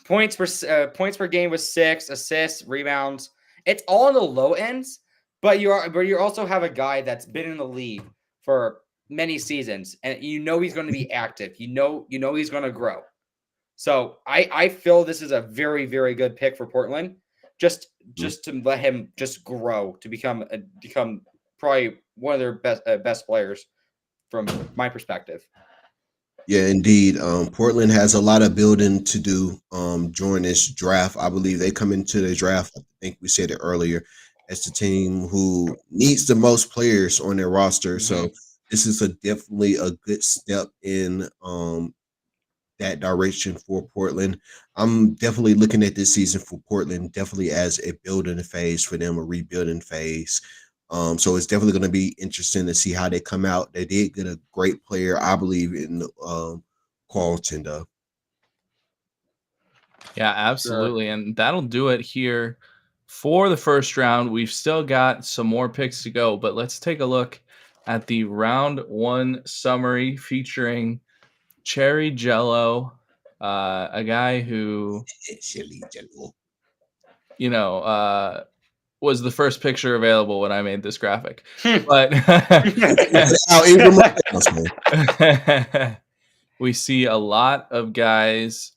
points per game was 6, assists, rebounds. It's all in the low ends, but you also have a guy that's been in the league for many seasons, and you know he's going to be active. You know he's going to grow. So I feel this is a very, very good pick for Portland, just to let him just grow to become probably one of their best players from my perspective. Yeah, indeed. Portland has a lot of building to do during this draft. I believe they come into the draft, I think we said it earlier, as the team who needs the most players on their roster. So this is definitely a good step in that direction for Portland. I'm definitely looking at this season for Portland definitely as a building phase for them, a rebuilding phase. So it's definitely going to be interesting to see how they come out. They did get a great player, I believe, in Carlton, though. Yeah, absolutely. And that'll do it here for the first round. We've still got some more picks to go, but let's take a look at the round one summary featuring Cherry Jello, a guy who, you know, was the first picture available when I made this graphic. But we see a lot of guys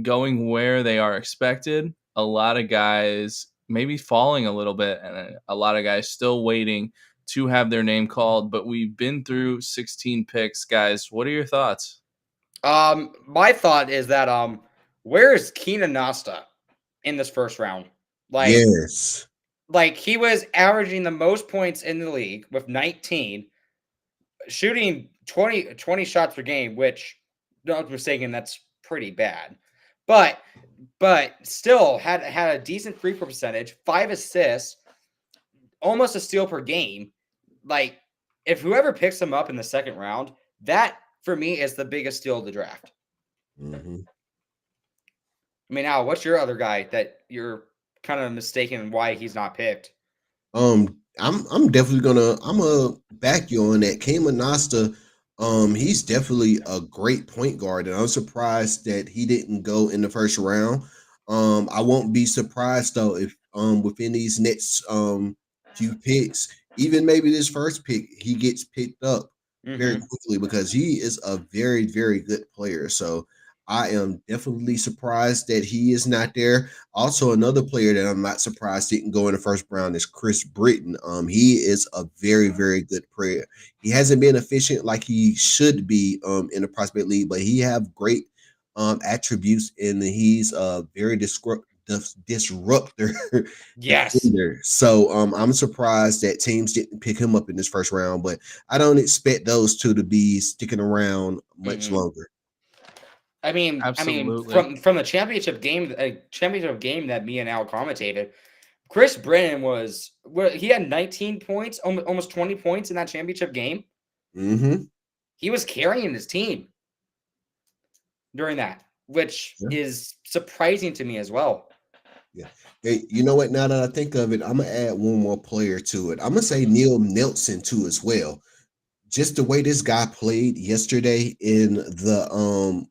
going where they are expected, a lot of guys maybe falling a little bit, and a lot of guys still waiting to have their name called. But we've been through 16 picks, guys. What are your thoughts? My thought is that where is Keenan Nasta in this first round? Yes. Like he was averaging the most points in the league with 19, shooting 20 shots per game, which, not mistaken, that's pretty bad. But still had a decent free throw percentage, 5 assists, almost a steal per game. Like, if whoever picks him up in the second round, that for me is the biggest steal of the draft. Mm-hmm. I mean, Al, what's your other guy that you're kind of mistaken why he's not picked? I'm definitely gonna back you on that. Keenan Nasta, he's definitely a great point guard, and I'm surprised that he didn't go in the first round. I won't be surprised though if within these next few picks, even maybe this first pick, he gets picked up very quickly because he is a very, very good player. So I am definitely surprised that he is not there. Also, another player that I'm not surprised didn't go in the first round is Chris Britton. He is a very, very good player. He hasn't been efficient like he should be in the prospect league, but he have great attributes, and he's a very disruptor. Yes. Defender. So I'm surprised that teams didn't pick him up in this first round, but I don't expect those two to be sticking around much longer. I mean, Absolutely. from the championship game that me and Al commentated, Chris Britton he had 19 points, almost 20 points in that championship game. Mm-hmm. He was carrying his team during that, which is surprising to me as well. Yeah. Hey, you know what? Now that I think of it, I'm gonna add one more player to it. I'm gonna say Neil Nelson too as well. Just the way this guy played yesterday in the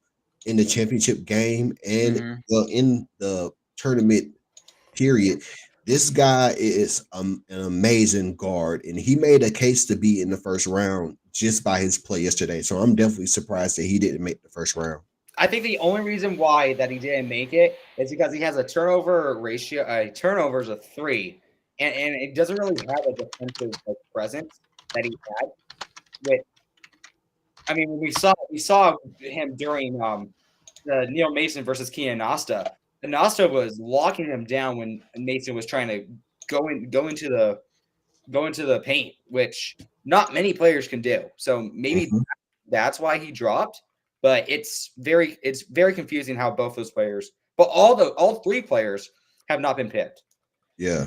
championship game and in the tournament period. This guy is an amazing guard, and he made a case to be in the first round just by his play yesterday. So I'm definitely surprised that he didn't make the first round. I think the only reason why that he didn't make it is because he has a turnover ratio, turnovers of 3, and it doesn't really have a defensive presence that he had. When we saw him during the Neil Mason versus Keenan Nasta. Nasta was locking him down when Mason was trying to go into go into the paint, which not many players can do. So maybe that's why he dropped. But it's very confusing how both those players, but all three players have not been picked. Yeah.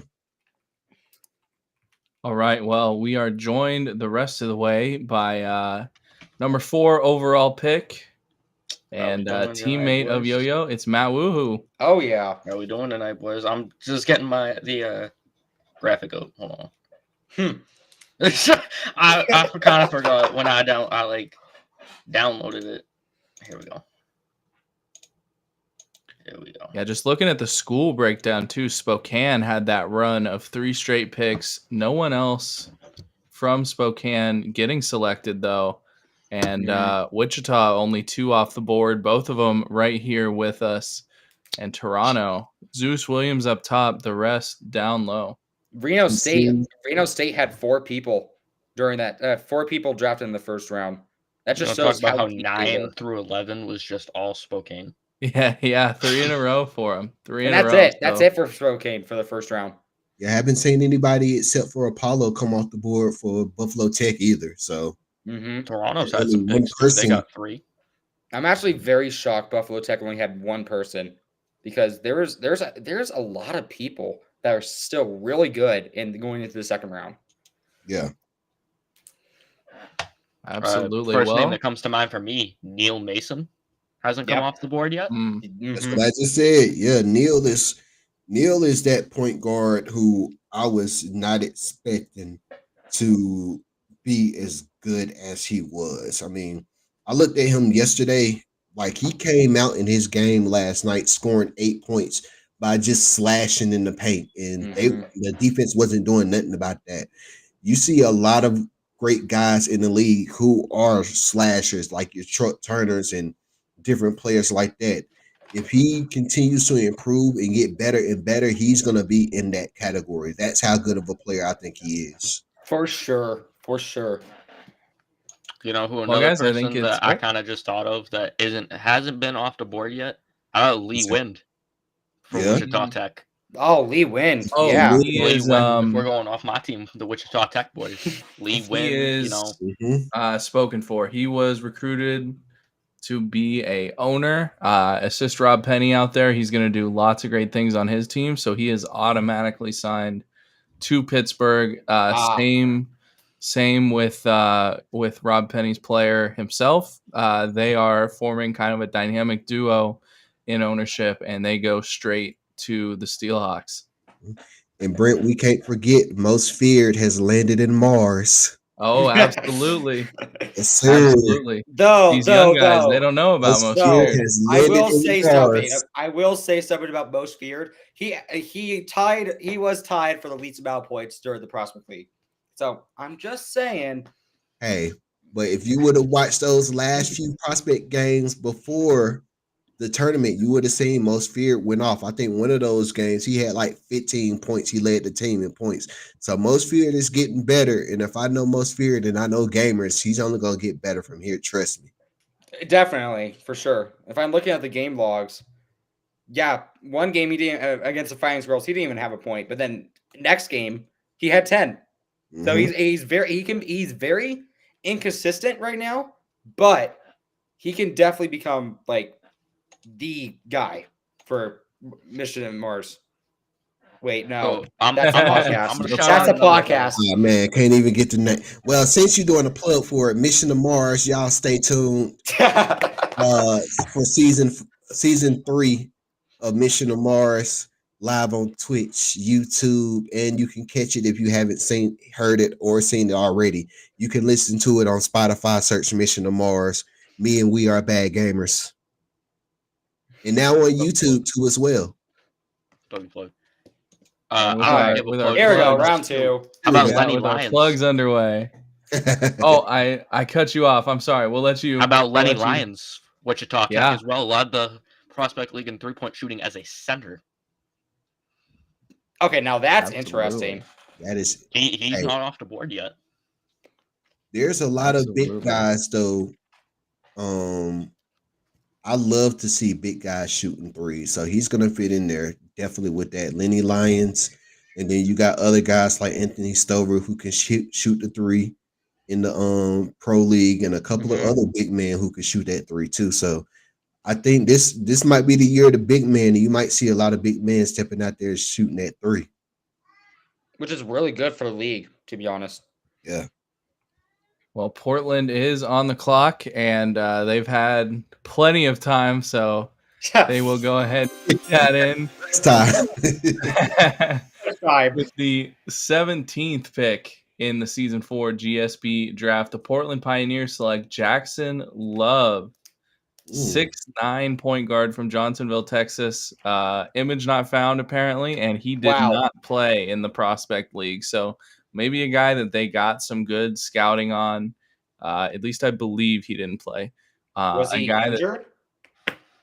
All right. Well, we are joined the rest of the way by number 4 overall pick and teammate of Yo-Yo. It's Matt Woohoo. Oh yeah. How are we doing tonight, boys? I'm just getting the graphic up. Hold on. I kind of forgot when I downloaded it. Here we go. Yeah, just looking at the school breakdown too, Spokane had that run of 3 straight picks. No one else from Spokane getting selected though. And Wichita only 2 off the board, both of them right here with us. And Toronto, Zeus Williams up top, the rest down low. Reno State had 4 people during that 4 people drafted in the first round. That just shows about how 9 through 11 was just all Spokane. Yeah, 3 in a row for them. 3 in a row. That's it. That's it for Spokane for the first round. Yeah, I haven't seen anybody except for Apollo come off the board for Buffalo Tech either. So Toronto's had some picks. They got 3. I'm actually very shocked Buffalo Tech only had 1 person because there's a lot of people that are still really good in going into the second round. Yeah. Absolutely. First name that comes to mind for me, Neil Mason, hasn't come off the board yet. That's what I just said. Yeah, Neil is that point guard who I was not expecting to be as good as he was. I mean, I looked at him yesterday, like he came out in his game last night scoring 8 points by just slashing in the paint, and the defense wasn't doing nothing about that. You see a lot of great guys in the league who are slashers, like your Truck Turners and different players like that. If he continues to improve and get better and better, he's going to be in that category. That's how good of a player I think he is. For sure. You know who another person that I kind of just thought of that hasn't been off the board yet? Lee Wind from Wichita Tech. Oh, Lee Wind. Oh, yeah. Lee is, if we're going off my team, the Wichita Tech boys. Lee Wind, is, spoken for. He was recruited to be a owner, assist Rob Penny out there. He's going to do lots of great things on his team. So he is automatically signed to Pittsburgh. Same with Rob Penny's player himself. They are forming kind of a dynamic duo in ownership, and they go straight to the Steelhawks. And Brent, we can't forget Most Feared has landed in Mars. Oh, absolutely. Yes, absolutely. These young guys, they don't know about Most Feared. I will say something about Most Feared. He was tied for the least amount of points during the Prospect League. So I'm just saying. Hey, but if you would have watched those last few prospect games before the tournament, you would have seen Most Feared went off. I think one of those games, he had like 15 points. He led the team in points. So Most Feared is getting better. And if I know Most Feared and I know gamers, he's only going to get better from here. Trust me. Definitely, for sure. If I'm looking at the game logs, yeah, one game he didn't against the Fighting Squirrels, he didn't even have a point. But then next game, he had 10. So he's very inconsistent right now, but he can definitely become like the guy for Mission and Mars. Wait, no, that's a podcast. That's a podcast. Oh, man, can't even get the name. Well, since you're doing a plug for it, Mission to Mars, y'all stay tuned for season 3 of Mission to Mars. Live on Twitch, YouTube, and you can catch it if you haven't heard it or seen it already. You can listen to it on Spotify, search Mission to Mars. Me and We Are Bad Gamers. And now on YouTube too as well. Plug. All right, here we go, round 2. How about Lenny Lyons? Plugs underway. Oh, I cut you off. I'm sorry. We'll let you. How about Lenny Lyons? Wichita Tech as well. Led the Prospect League in 3-point shooting as a center. Okay, now that's interesting. That is, he's not off the board yet. There's a lot of big guys though. I love to see big guys shooting threes, so he's gonna fit in there definitely with that. Lenny Lyons, And then you got other guys like Anthony Stover who can shoot the three in the pro league, and a couple of other big men who can shoot that three too. So I think this might be the year of the big man, and you might see a lot of big men stepping out there shooting that three. Which is really good for the league, to be honest. Yeah. Well, Portland is on the clock, and they've had plenty of time, so they will go ahead and put that in. It's time. With the 17th pick in the Season 4 GSB Draft, the Portland Pioneers select Jackson Love, 6'9" point guard from Johnsonville, Texas. Image not found, apparently, and he did not play in the Prospect League. So maybe a guy that they got some good scouting on. At least I believe he didn't play. Was he injured?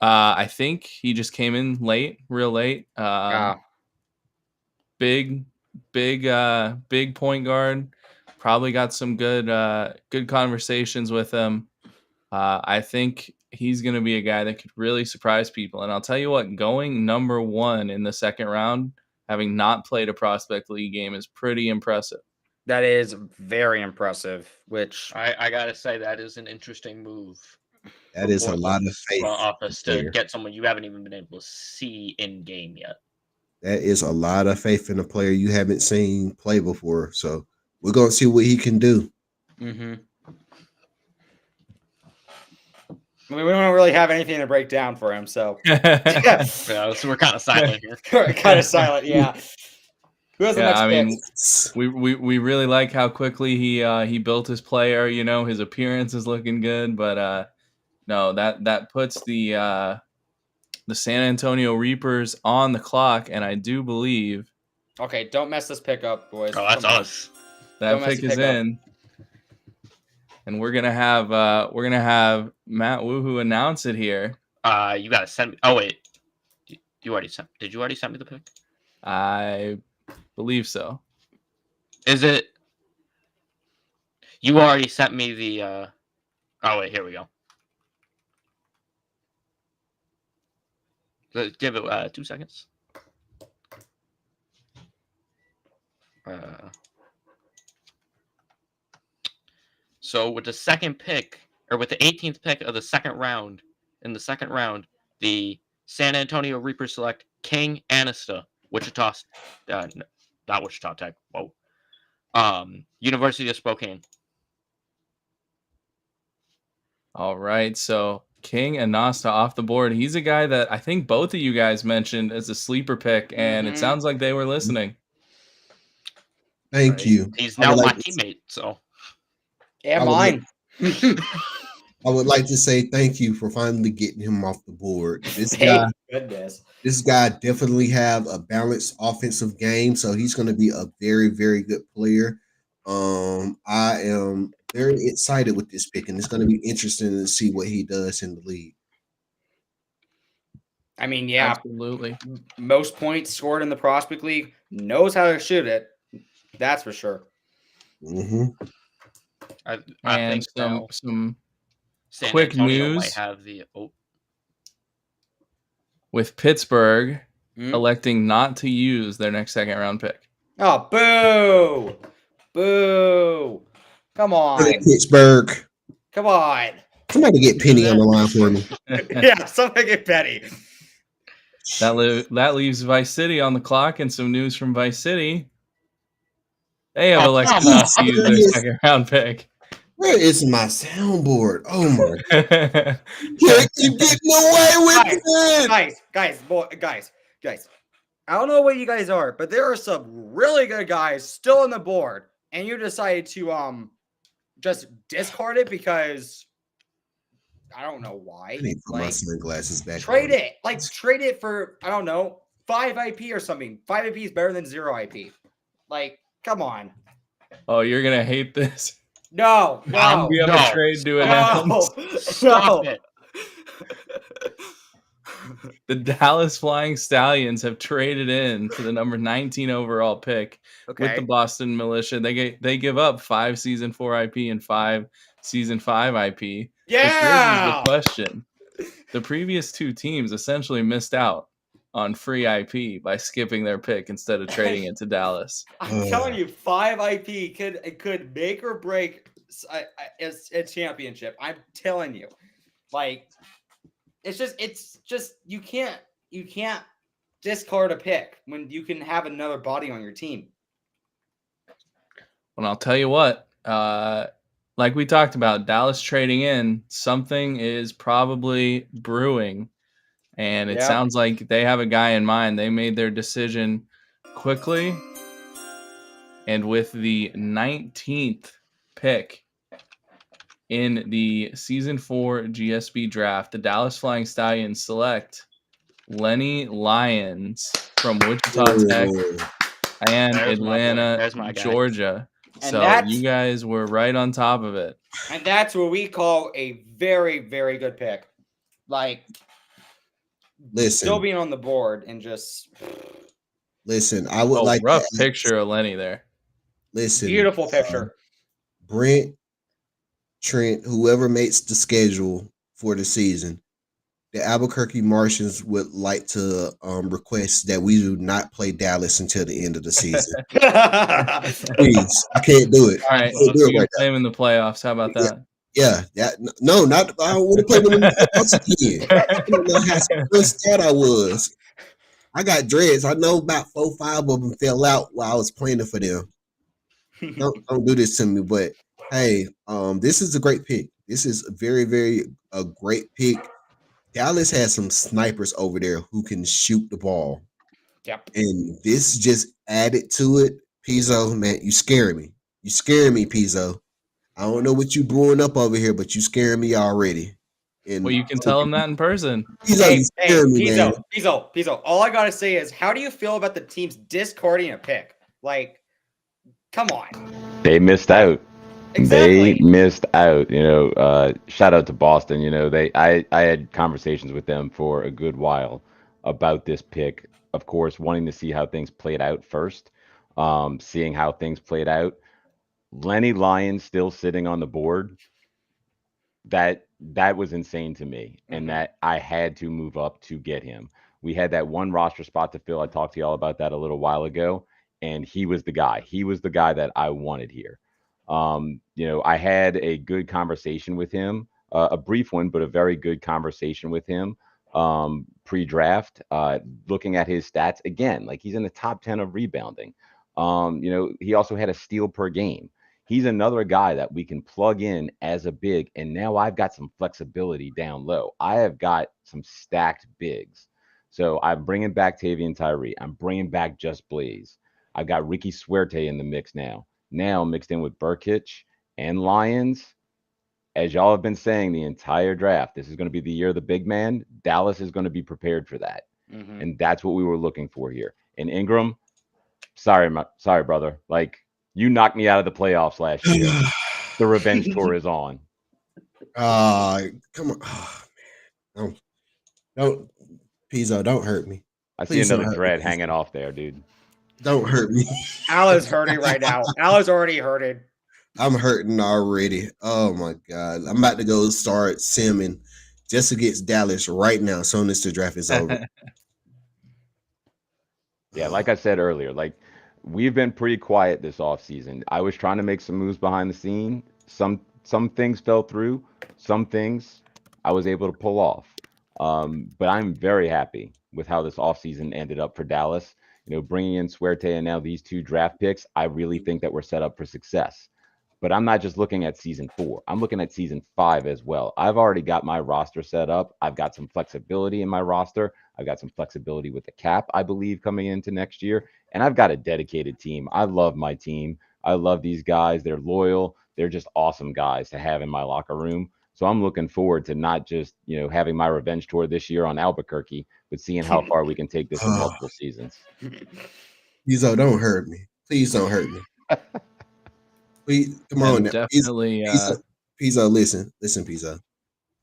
I think he just came in late, real late. Big point guard. Probably got some good conversations with him. I think he's going to be a guy that could really surprise people. And I'll tell you what, going number 1 in the second round, having not played a Prospect League game, is pretty impressive. That is very impressive, which I got to say that is an interesting move. That is a lot of faith. Office to get someone you haven't even been able to see in game yet. That is a lot of faith in a player you haven't seen play before. So we're going to see what he can do. Mm-hmm. I mean, we don't really have anything to break down for him, so yeah, so we're kind of silent here. We're kind of silent, yeah. Who has the next pick? We really like how quickly he built his player. You know, his appearance is looking good, but no, that puts the San Antonio Reapers on the clock, and I do believe. Okay, don't mess this pick up, boys. Oh, that's us. That pick is in. And we're gonna have Matt Woohoo announce it here. You gotta send me. Oh wait, did you already send me the pick? I believe so. Is it? You already sent me the. Oh wait, here we go. Let's give it 2 seconds. So with the second pick, or with the 18th pick of the second round, the San Antonio Reapers select King Anista, Wichita, not Wichita Tech. Whoa, University of Spokane. All right, so King Anasta off the board. He's a guy that I think both of you guys mentioned as a sleeper pick, and it sounds like they were listening. Thank you. He's now my teammate, so. Yeah, mine. I would like to say thank you for finally getting him off the board. This guy definitely have a balanced offensive game, so he's going to be a very, very good player. I am very excited with this pick, and it's going to be interesting to see what he does in the league. I mean, yeah, absolutely. Most points scored in the Prospect League, knows how to shoot it. That's for sure. Mm-hmm. I think some San quick Antonio news might have with Pittsburgh electing not to use their next second round pick. Oh, boo! Boo! Come on, Pittsburgh. Come on. Somebody get Penny on the line for me. Yeah, somebody get Penny. That leaves Vice City on the clock, and some news from Vice City. They have elected not to use their second round pick. Where is my soundboard? Oh my! Can't keep getting away with it, guys. I don't know what you guys are, but there are some really good guys still on the board, and you decided to just discard it because I don't know why. I need to put my sunglasses back. Trade it for I don't know 5 IP or something. 5 IP is better than 0 IP. Like, come on. Oh, you're gonna hate this. No. We have a trade to announce. Stop it. The Dallas Flying Stallions have traded in to the number 19 overall pick with the Boston Militia. They give up 5 season 4 IP and 5 season 5 IP. Yeah. The question: the previous 2 teams essentially missed out on free IP by skipping their pick instead of trading it to Dallas. I'm telling you, 5 IP could make or break a championship. I'm telling you, like it's just you can't discard a pick when you can have another body on your team. Well, I'll tell you what. Like we talked about, Dallas trading in, something is probably brewing. And it sounds like they have a guy in mind. They made their decision quickly. And with the 19th pick in the Season 4 GSB Draft, the Dallas Flying Stallions select Lenny Lyons from Wichita Tech and There's my boy. Atlanta, There's my guy. Georgia. And So you guys were right on top of it. And that's what we call a very, very good pick. Like, still being on the board and just listen. I would like rough picture of Lenny there. Listen, beautiful picture. Brent, Trent, whoever makes the schedule for the season, the Albuquerque Martians would like to request that we do not play Dallas until the end of the season. Please, I can't do it. All right, so you can play them in the playoffs. How about that? Yeah, no, not I would have played them in the playoffs again. I don't know how scared I was. I got dreads. I know about 4-5 of them fell out while I was playing for them. Don't do this to me, but hey, this is a great pick. This is a very, very a great pick. Dallas has some snipers over there who can shoot the ball. Yep. And this just added to it. Pizzo, man, you scaring me. You scaring me, Pizzo. I don't know what you brewing up over here, but you scaring me already. And well, you can tell him that in person. Pizzo. All I gotta say is, how do you feel about the teams discarding a pick? Like, come on. They missed out. Exactly. They missed out. Shout out to Boston. I had conversations with them for a good while about this pick. Of course, wanting to see how things played out first. Seeing how things played out. Lenny Lyons still sitting on the board. That was insane to me, and that I had to move up to get him. We had that one roster spot to fill. I talked to y'all about that a little while ago, and he was the guy. He was the guy that I wanted here. I had a good conversation with him, a brief one, but a very good conversation with him pre-draft, looking at his stats again, like he's in the top 10 of rebounding. He also had a steal per game. He's another guy that we can plug in as a big, and now I've got some flexibility down low. I have got some stacked bigs. So I'm bringing back Tavian Tyree. I'm bringing back Just Blaze. I've got Ricky Suerte in the mix now mixed in with Burkic and Lyons. As y'all have been saying the entire draft, this is going to be the year of the big man. Dallas is going to be prepared for that. Mm-hmm. And that's what we were looking for here. And Ingram, sorry, brother. Like, you knocked me out of the playoffs last year. The revenge tour is on. Come on. Oh, man. Don't Pizzo, don't hurt me. Please see another dread hanging off there, dude. Don't hurt me. Al is hurting right now. Al is already hurting. I'm hurting already. Oh my God. I'm about to go start simming just against Dallas right now, as soon as the draft is over. Yeah, like I said earlier, like we've been pretty quiet this offseason. I was trying to make some moves behind the scene. Some things fell through. Some things I was able to pull off. But I'm very happy with how this offseason ended up for Dallas. Bringing in Suerte and now these 2 draft picks, I really think that we're set up for success. But I'm not just looking at season 4. I'm looking at season 5 as well. I've already got my roster set up. I've got some flexibility in my roster. I've got some flexibility with the cap, I believe, coming into next year. And I've got a dedicated team. I love my team. I love these guys. They're loyal. They're just awesome guys to have in my locker room. So I'm looking forward to not just, having my revenge tour this year on Albuquerque, but seeing how far we can take this in multiple seasons. Pizzo, don't hurt me. Please don't hurt me. Please, come on now. Definitely. Pizzo, listen, Pizzo.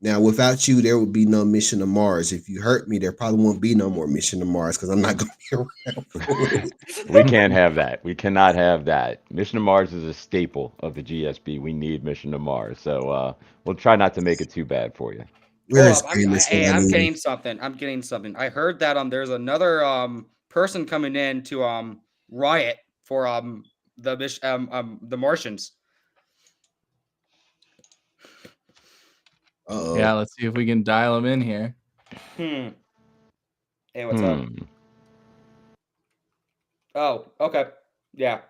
Now, without you, there would be no Mission to Mars. If you hurt me, there probably won't be no more Mission to Mars because I'm not going to be around for it. We can't have that. We cannot have that. Mission to Mars is a staple of the GSB. We need Mission to Mars. So we'll try not to make it too bad for you. Where Hold is up. Amos when Hey, I I'm need him? getting something. I'm getting something. I heard that there's another person coming in to riot for the Martians. Yeah, Uh-oh. let's see if we can dial him in here. Hey, what's up? Oh, okay. Yeah.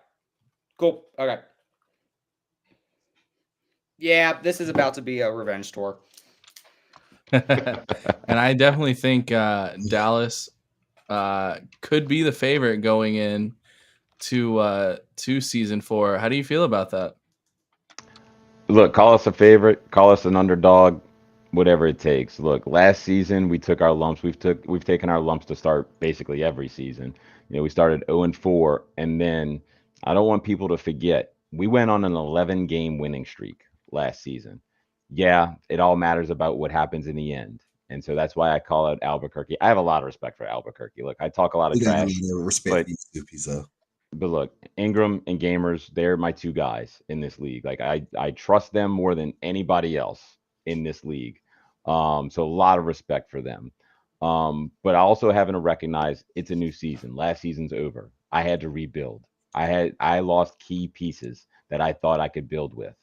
Cool. Okay. Yeah, this is about to be a revenge tour. And I definitely think Dallas could be the favorite going in to season 4. How do you feel about that? Look, call us a favorite, call us an underdog, whatever it takes. Look, last season we took our lumps. We've taken our lumps to start basically every season. We started 0-4, and then I don't want people to forget we went on an 11 game winning streak last season. Yeah, it all matters about what happens in the end. And so that's why I call out Albuquerque. I have a lot of respect for Albuquerque. Look, I talk a lot of We got a trash, lot of respect but for you too, Pizzo. but look, Ingram and Gamers, they're my two guys in this league. Like I trust them more than anybody else in this league. So a lot of respect for them. But I also having to recognize it's a new season. Last season's over. I had to rebuild. I lost key pieces that I thought I could build with.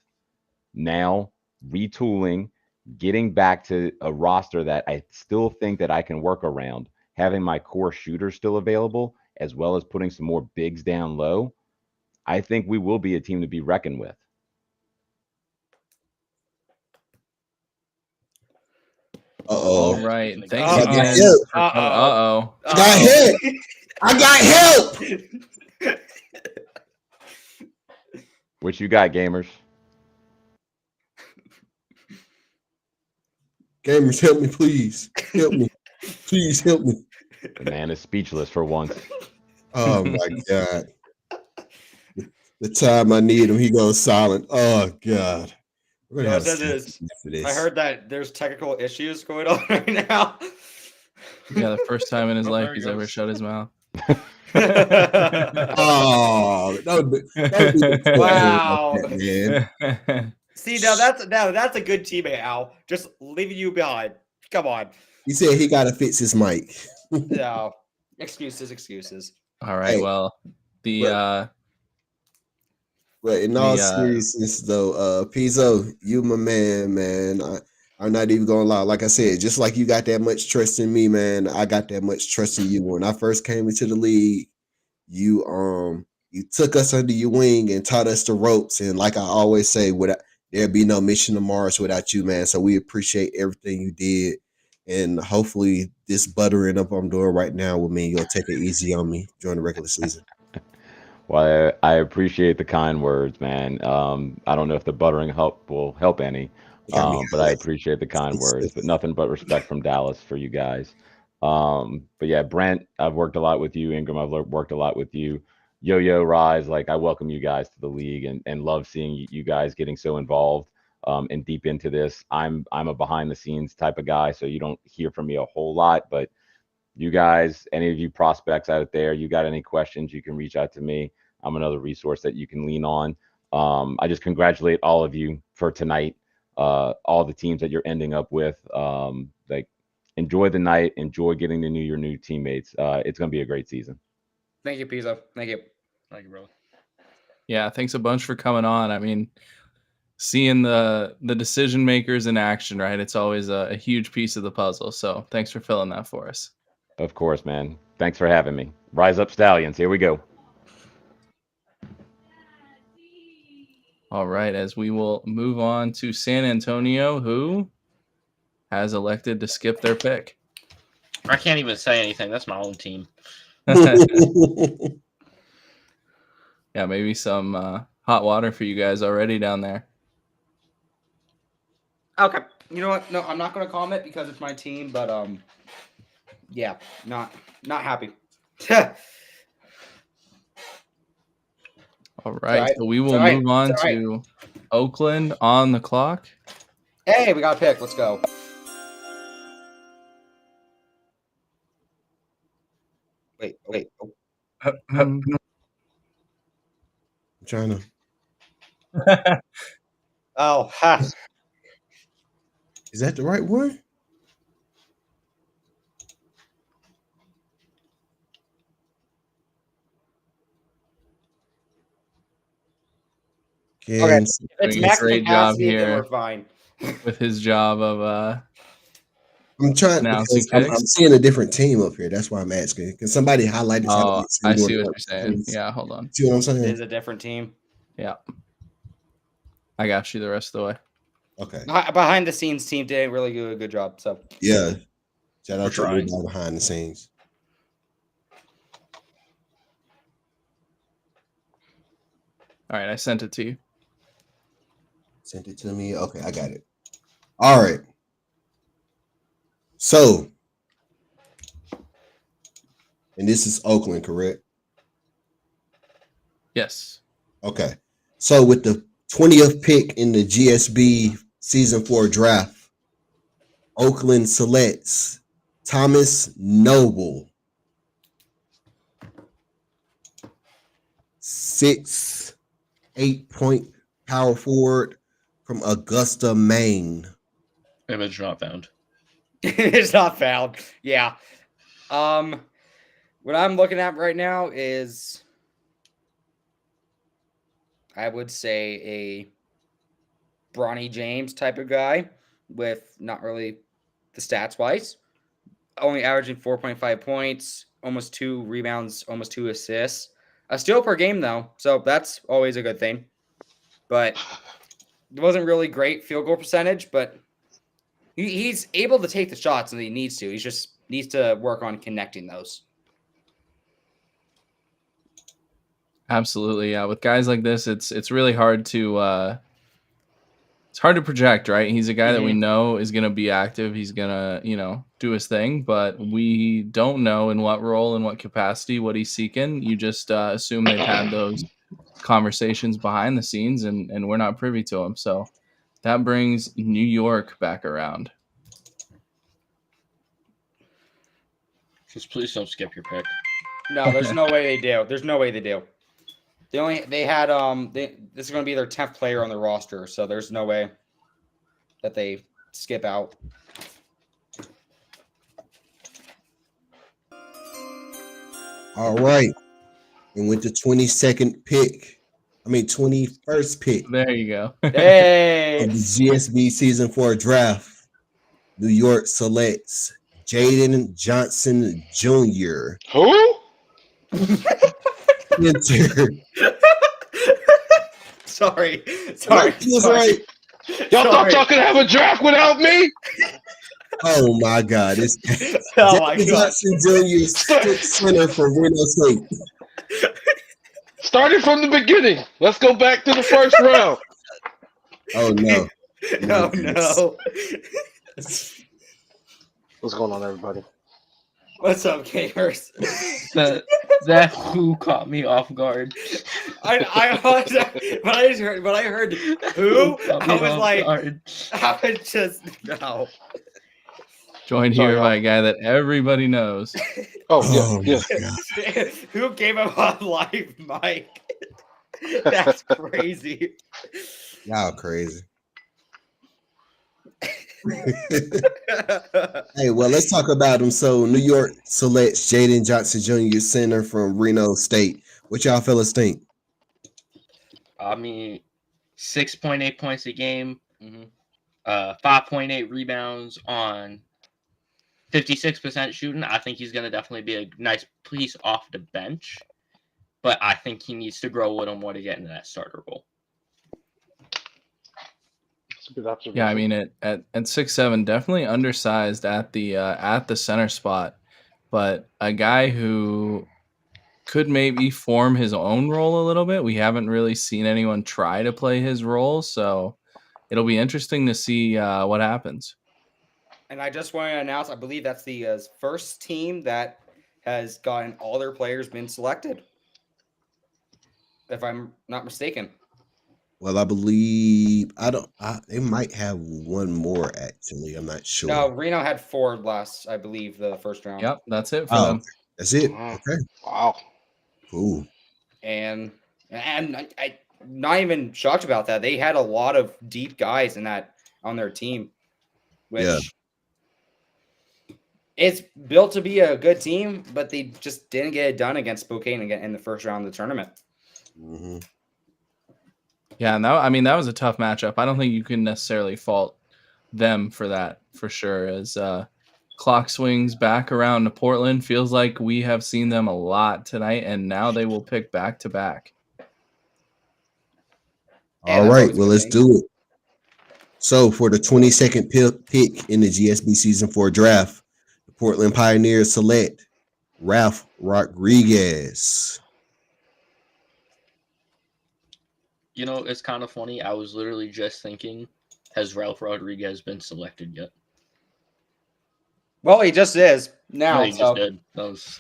Now retooling, getting back to a roster that I still think that I can work around, having my core shooters still available, as well as putting some more bigs down low, I think we will be a team to be reckoned with. Uh-oh. All right. Definitely Thanks I got again help. for coming. Uh-oh. I got help. I got help. What you got, gamers? Gamers, help me, please. Help me. Please help me. The man is speechless for once. Oh my God. The time I need him, he goes silent. Oh God. We're gonna have That to is. for this. I heard that there's technical issues going on right now. Yeah, the first time in his Oh, life there he he's ever goes. shut his mouth. Oh, don't be Wow. man. See, now that's a good teammate, Al. Just leaving you behind. Come on. He said he gotta fix his mic. No. Excuses. All right. Hey, Well, the but in all seriousness, though, Pizzo, you my man. I'm not even gonna lie. Like I said, just like you got that much trust in me, man, I got that much trust in you. When I first came into the league, you took us under your wing and taught us the ropes. And like I always say, there'd be no mission to Mars without you, man. So we appreciate everything you did. And hopefully this buttering up I'm doing right now will mean you'll take it easy on me during the regular season. Well, I appreciate the kind words, man. I don't know if the buttering will help any, You got me but I hot. appreciate the kind words. But nothing but respect from Dallas for you guys. But yeah, Brent, I've worked a lot with you. Ingram, I've worked a lot with you. Yo-Yo, Rise, like I welcome you guys to the league and love seeing you guys getting so involved and deep into this. I'm a behind the scenes type of guy, so you don't hear from me a whole lot, but you guys, any of you prospects out there, you got any questions, you can reach out to me. I'm another resource that you can lean on. I just congratulate all of you for tonight, all the teams that you're ending up with. Like, enjoy the night, enjoy getting to know your new teammates. It's going to be a great season. Thank you, Pizzo. Thank you. Thank you, bro. Yeah, thanks a bunch for coming on. I mean, seeing the decision makers in action, right? It's always a huge piece of the puzzle. So thanks for filling that for us. Of course, man. Thanks for having me. Rise up, Stallions. Here we go. All right, as we will move on to San Antonio, who has elected to skip their pick. I can't even say anything. That's my own team. Yeah, maybe some hot water for you guys already down there. Okay. You know what? No, I'm not gonna comment because it's my team, but yeah, not happy. All right, right. so we will move on to Oakland on the clock. Hey, we got a pick. Let's go. Wait. I'm trying to. Oh, ha. Is that the right one? Okay, seconds. if it's Doing a max great job capacity, then here. we're fine. With his job of I'm trying announcing because I'm picks. seeing a different team up here. That's why I'm asking. Can somebody highlight this? Oh, I see what you're saying. Yeah, hold on. See what I'm It saying? is a different team. Yeah. I got you the rest of the way. Okay. Behind the scenes team did really do a good job. So Yeah. Shout out We're to trying. everybody behind the scenes. All right, I sent it to you. Sent it to me. Okay, I got it. All right. So, and this is Oakland, correct? Yes. Okay. So with the 20th pick in the GSB Season 4 Draft, Oakland selects Thomas Noble, 6'8" power forward from Augusta, Maine. Image not found. it's not found. Yeah. What I'm looking at right now is, I would say, a Bronny James type of guy with not really the stats wise, only averaging 4.5 points, almost 2 rebounds, almost 2 assists, a steal per game though, so that's always a good thing. But it wasn't really great field goal percentage, but he's able to take the shots that he needs to. He just needs to work on connecting those. Absolutely. Yeah. With guys like this, it's really hard to project, right? He's a guy that we know is gonna be active. He's gonna, do his thing, but we don't know in what role, in what capacity, what he's seeking. You just assume they've had those conversations behind the scenes and we're not privy to them. So that brings New York back around. Just please don't skip your pick. No, there's no way they do. There's no way they do. They had this is going to be their 10th player on the roster, so there's no way that they skip out. All right. And with the 21st pick There you go. Hey, of the GSB Season 4 Draft, New York selects Jaden Johnson Jr. Who? Center. sorry. He was right. Y'all thought y'all could have a draft without me? Oh my God! It's Oh my Jaden God. Johnson Jr. Center for Reno State. Starting from the beginning. Let's go back to the first round. Oh no! Oh no. What's going on, everybody? What's up, gamers? That who caught me off guard. When I heard who, Caught me I was off like, guard. I was just no. Joined Sorry, here by y'all. a guy that everybody knows. Oh, yeah. my God! Who gave him a live mic? That's crazy. Y'all crazy. Hey, well, let's talk about him. So, New York selects Jaden Johnson Jr. Center from Reno State. What y'all fellas think? I mean, 6.8 points a game, Mhm. 5.8 rebounds on 56% shooting. I think he's going to definitely be a nice piece off the bench, but I think he needs to grow with him more to get into that starter role. That's a good observation. Yeah, I mean at 6'7", definitely undersized at the center spot, but a guy who could maybe form his own role a little bit. We haven't really seen anyone try to play his role, so it'll be interesting to see what happens. And I just want to announce, I believe that's the first team that has gotten all their players been selected, if I'm not mistaken. Well, I believe they might have one more actually. I'm not sure. No, Reno had 4 last, I believe, the first round. Yep, that's it for Oh, them. that's it. Wow. Okay, Wow. cool. And I'm not even shocked about that. They had a lot of deep guys on their team, which Yeah. it's built to be a good team, but they just didn't get it done against Spokane again in the first round of the tournament. Mm-hmm. Yeah, and that was a tough matchup. I don't think you can necessarily fault them for that for sure. As clock swings back around to Portland, feels like we have seen them a lot tonight, and now they will pick back to back. Hey, All that's right, always a well, good let's thing. do it. So for the 22nd pick in the GSB Season 4 Draft, the Portland Pioneers select Ralph Rodriguez. You know, it's kind of funny. I was literally just thinking, has Ralph Rodriguez been selected yet? Well, he just is now. No, he just did. That was...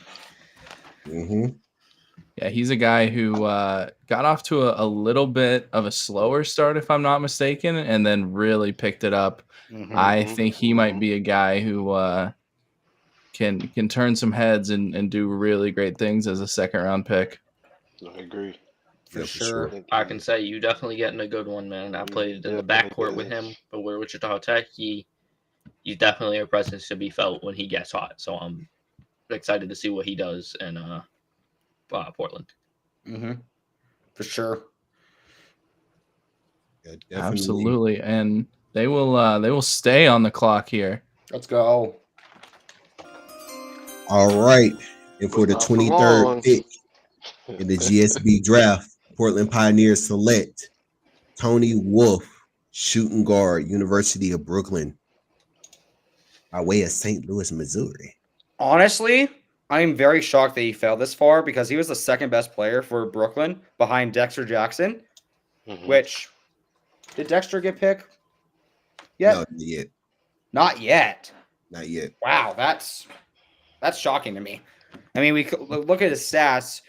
Yeah, he's a guy who got off to a little bit of a slower start, if I'm not mistaken, and then really picked it up. I think he might be a guy who can turn some heads and do really great things as a second-round pick. I agree. For sure. I can say you definitely getting a good one, man. I played in the backcourt with him, but we're Wichita Tech. He's definitely a presence to be felt when he gets hot. So I'm excited to see what he does in Portland. For sure. Yeah, Absolutely, and they will stay on the clock here. Let's go. All right, and for the Not for 23rd long. pick in the GSB Draft, Portland Pioneers select Tony Wolf, shooting guard, University of Brooklyn, by way of St. Louis, Missouri. Honestly, I'm very shocked that he fell this far because he was the second best player for Brooklyn behind Dexter Jackson, which did Dexter get picked yet? No, not yet. Not yet. Not yet. Wow, that's shocking to me. I mean, we could look at his stats: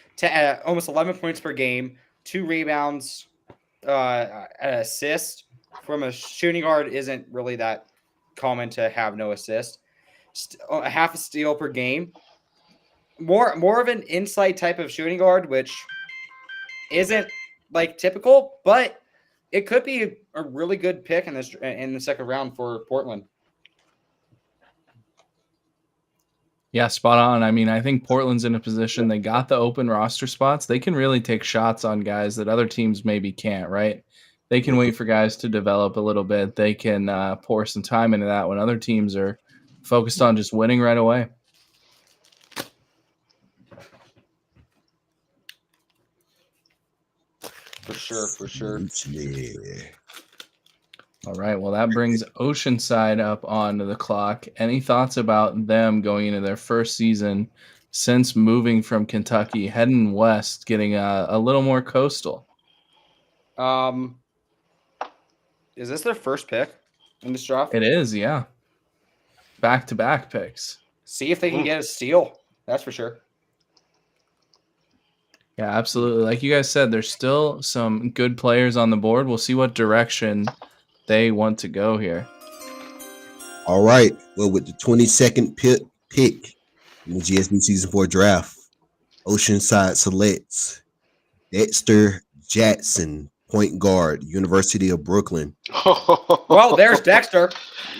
almost 11 points per game, 2 rebounds, an assist. From a shooting guard, isn't really that common to have no assist. Half a steal per game. More of an inside type of shooting guard, which isn't like typical, but it could be a really good pick in the second round for Portland. Yeah, spot on. I mean, I think Portland's in a position, they got the open roster spots. They can really take shots on guys that other teams maybe can't, right? They can wait for guys to develop a little bit. They can pour some time into that when other teams are focused on just winning right away. For sure. Yeah. All right, well, that brings Oceanside up onto the clock. Any thoughts about them going into their first season since moving from Kentucky, heading west, getting a little more coastal? Is this their first pick in this draft? It is, yeah. Back-to-back picks. See if they can get a steal. That's for sure. Yeah, absolutely. Like you guys said, there's still some good players on the board. We'll see what direction they want to go here. All right. Well, with the 22nd pick in the GSB Season 4 Draft, Oceanside selects Dexter Jackson, point guard, University of Brooklyn. Well, there's Dexter,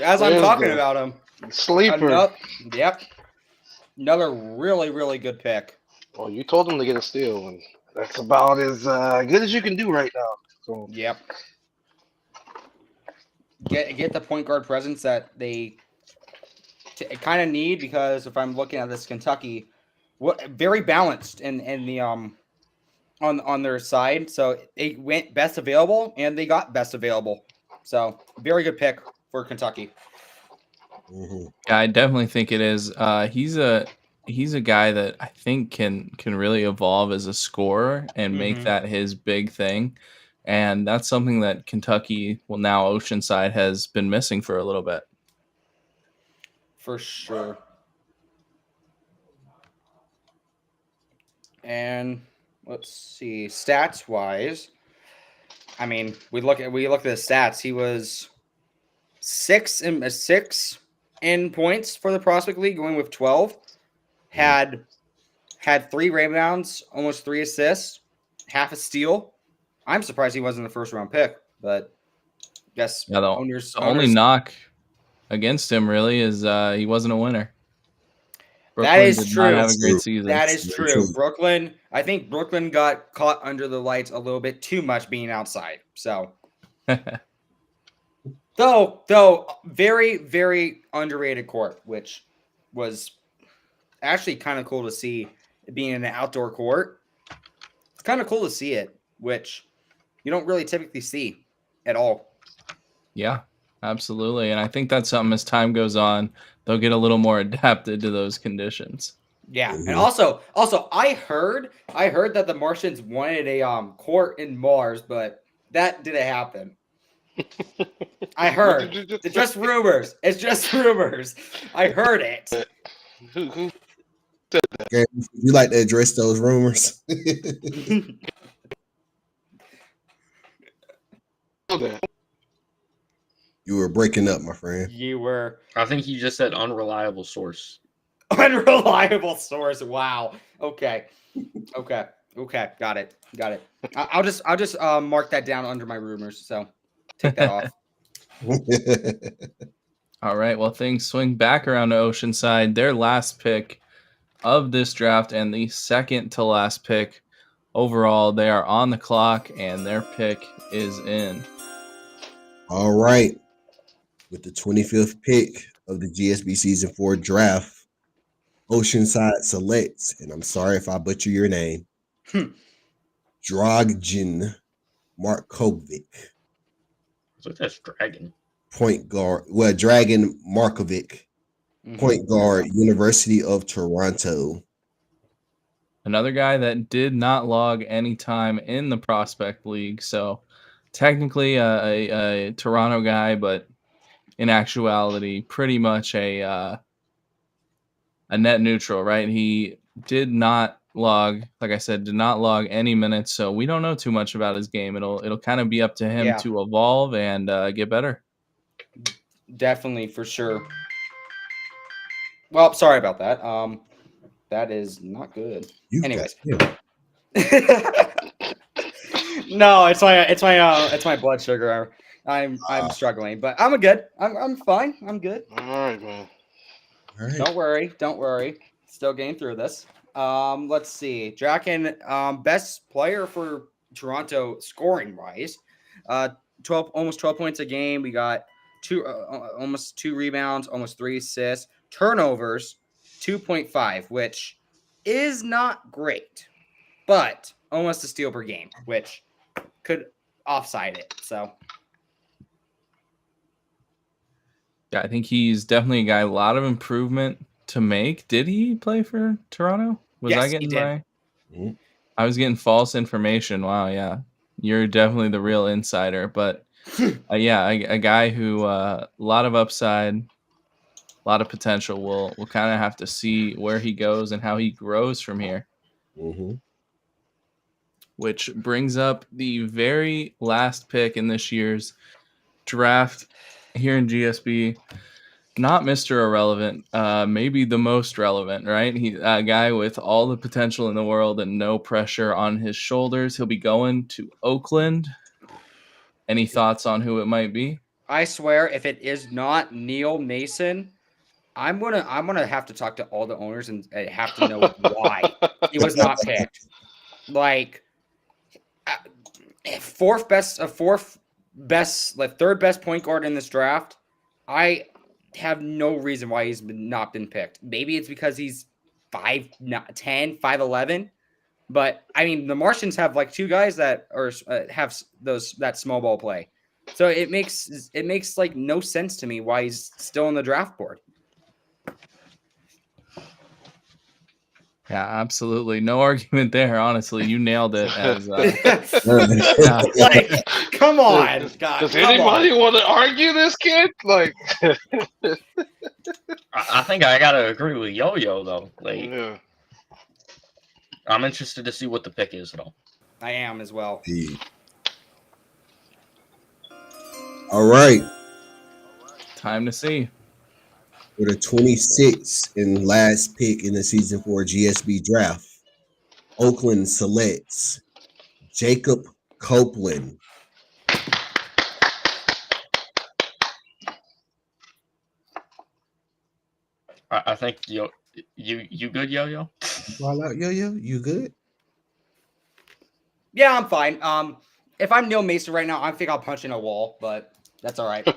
as I'm There's talking the about him. Sleeper. Yep. Another really, really good pick. Well, you told him to get a steal, and that's about as good as you can do right now. So Yep. Get the point guard presence that they kind of need, because if I'm looking at this Kentucky, very balanced in the on their side. So they went best available and they got best available. So very good pick for Kentucky. Yeah, I definitely think it is. He's a guy that I think can really evolve as a scorer and make that his big thing. And that's something that Kentucky, well, now Oceanside, has been missing for a little bit. For sure. And let's see, stats wise, I mean, we look at the stats. He was 6 in points for the Prospect League, going with 12. Had 3 rebounds, almost 3 assists, half a steal. I'm surprised he wasn't the first round pick, but I guess Yeah, the only knock against him really is he wasn't a winner. That is did true. not have a great season. That is true. Brooklyn, I think Brooklyn got caught under the lights a little bit too much being outside. So, though, very, very underrated court, which was actually kind of cool to see being in an outdoor court. It's kind of cool to see it, which you don't really typically see at all. Yeah, absolutely. And I think that's something as time goes on, they'll get a little more adapted to those conditions. Yeah, and also, I heard that the Martians wanted a court in Mars, but that didn't happen. I heard. It's just rumors. It's just rumors. I heard it. Who Okay, you like to address those rumors? that? You were breaking up, my friend. You were I think you just said unreliable source. unreliable source. Wow. Okay. Got it. I'll just mark that down under my rumors. So take that off. All right. Well, things swing back around to Oceanside. Their last pick of this draft and the second to last pick overall. They are on the clock, and their pick is in. All right. With the 25th pick of the GSB Season 4 Draft, Oceanside selects, and I'm sorry if I butcher your name, Dragan Markovic. So that's Dragon. Point guard. Well, Dragan Markovic, point guard, University of Toronto. Another guy that did not log any time in the Prospect League. So technically a Toronto guy, but in actuality, pretty much a net neutral, right? He did not log, like I said, did not log any minutes. So we don't know too much about his game. It'll kind of be up to him to evolve and get better. Definitely, for sure. Well, sorry about that. That is not good. Anyways. No, it's my blood sugar. I'm struggling, but I'm good. I'm fine. I'm good. All right, man. All right. Don't worry. Still getting through this. Let's see. Draken, best player for Toronto scoring wise. almost 12 points a game. We got almost 2 rebounds, almost 3 assists, turnovers, 2.5, which is not great, but almost a steal per game, which could offside it. So yeah, I think he's definitely a guy, a lot of improvement to make. Did he play for Toronto? Yes, he did. I was getting false information. Wow, yeah. You're definitely the real insider, but yeah, a guy who a lot of upside, a lot of potential. We'll kind of have to see where he goes and how he grows from here. Which brings up the very last pick in this year's draft here in GSB. Not Mr. Irrelevant, maybe the most relevant, right? He's a guy with all the potential in the world and no pressure on his shoulders. He'll be going to Oakland. Any thoughts on who it might be? I swear, if it is not Neil Mason, I'm gonna have to talk to all the owners and have to know why he was not picked. Like, third best point guard in this draft. I have no reason why he's not been picked. Maybe it's because he's 5'10", 5'11". But I mean, the Martians have like 2 guys that are have that small ball play, so it makes like no sense to me why he's still on the draft board. Yeah, absolutely. No argument there. Honestly, you nailed it. As like, come on, God. Does anybody want to argue this, kid? Like, I think I gotta agree with Yo-Yo though. Like, yeah. I'm interested to see what the pick is though. I am as well. All right. Time to see. For the 26th and last pick in the Season 4 GSB Draft, Oakland selects Jacob Copeland. I think you good, Yo-Yo? Ball out, Yo-Yo. You good? Yeah, I'm fine. If I'm Neil Mason right now, I think I'll punch in a wall, but that's all right.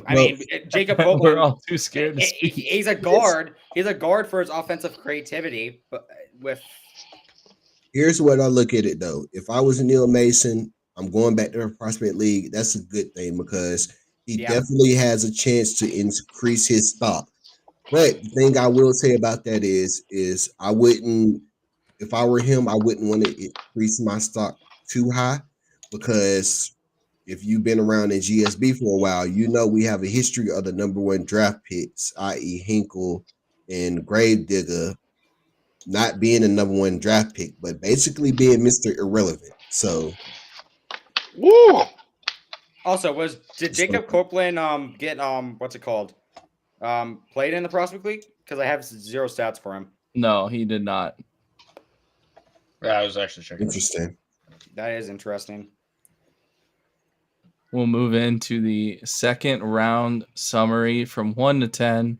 I mean, Jacob We're Copeland, all too scared to speak. he's a guard. He's a guard for his offensive creativity, but with Here's what I look at it though. If I was Neil Mason, I'm going back to the prospect league. That's a good thing because he definitely has a chance to increase his stock. But the thing I will say about that is I wouldn't, if I were him, I wouldn't want to increase my stock too high because if you've been around in GSB for a while, you know we have a history of the number one draft picks, i.e. Hinkle and Gravedigger, not being a number one draft pick, but basically being Mr. Irrelevant. So, Woo! Also, did Jacob Copeland get what's it called? Played in the prospect league? Because I have 0 stats for him. No, he did not. Yeah, I was actually checking. Interesting. That is interesting. We'll move into the second round summary from 1 to 10.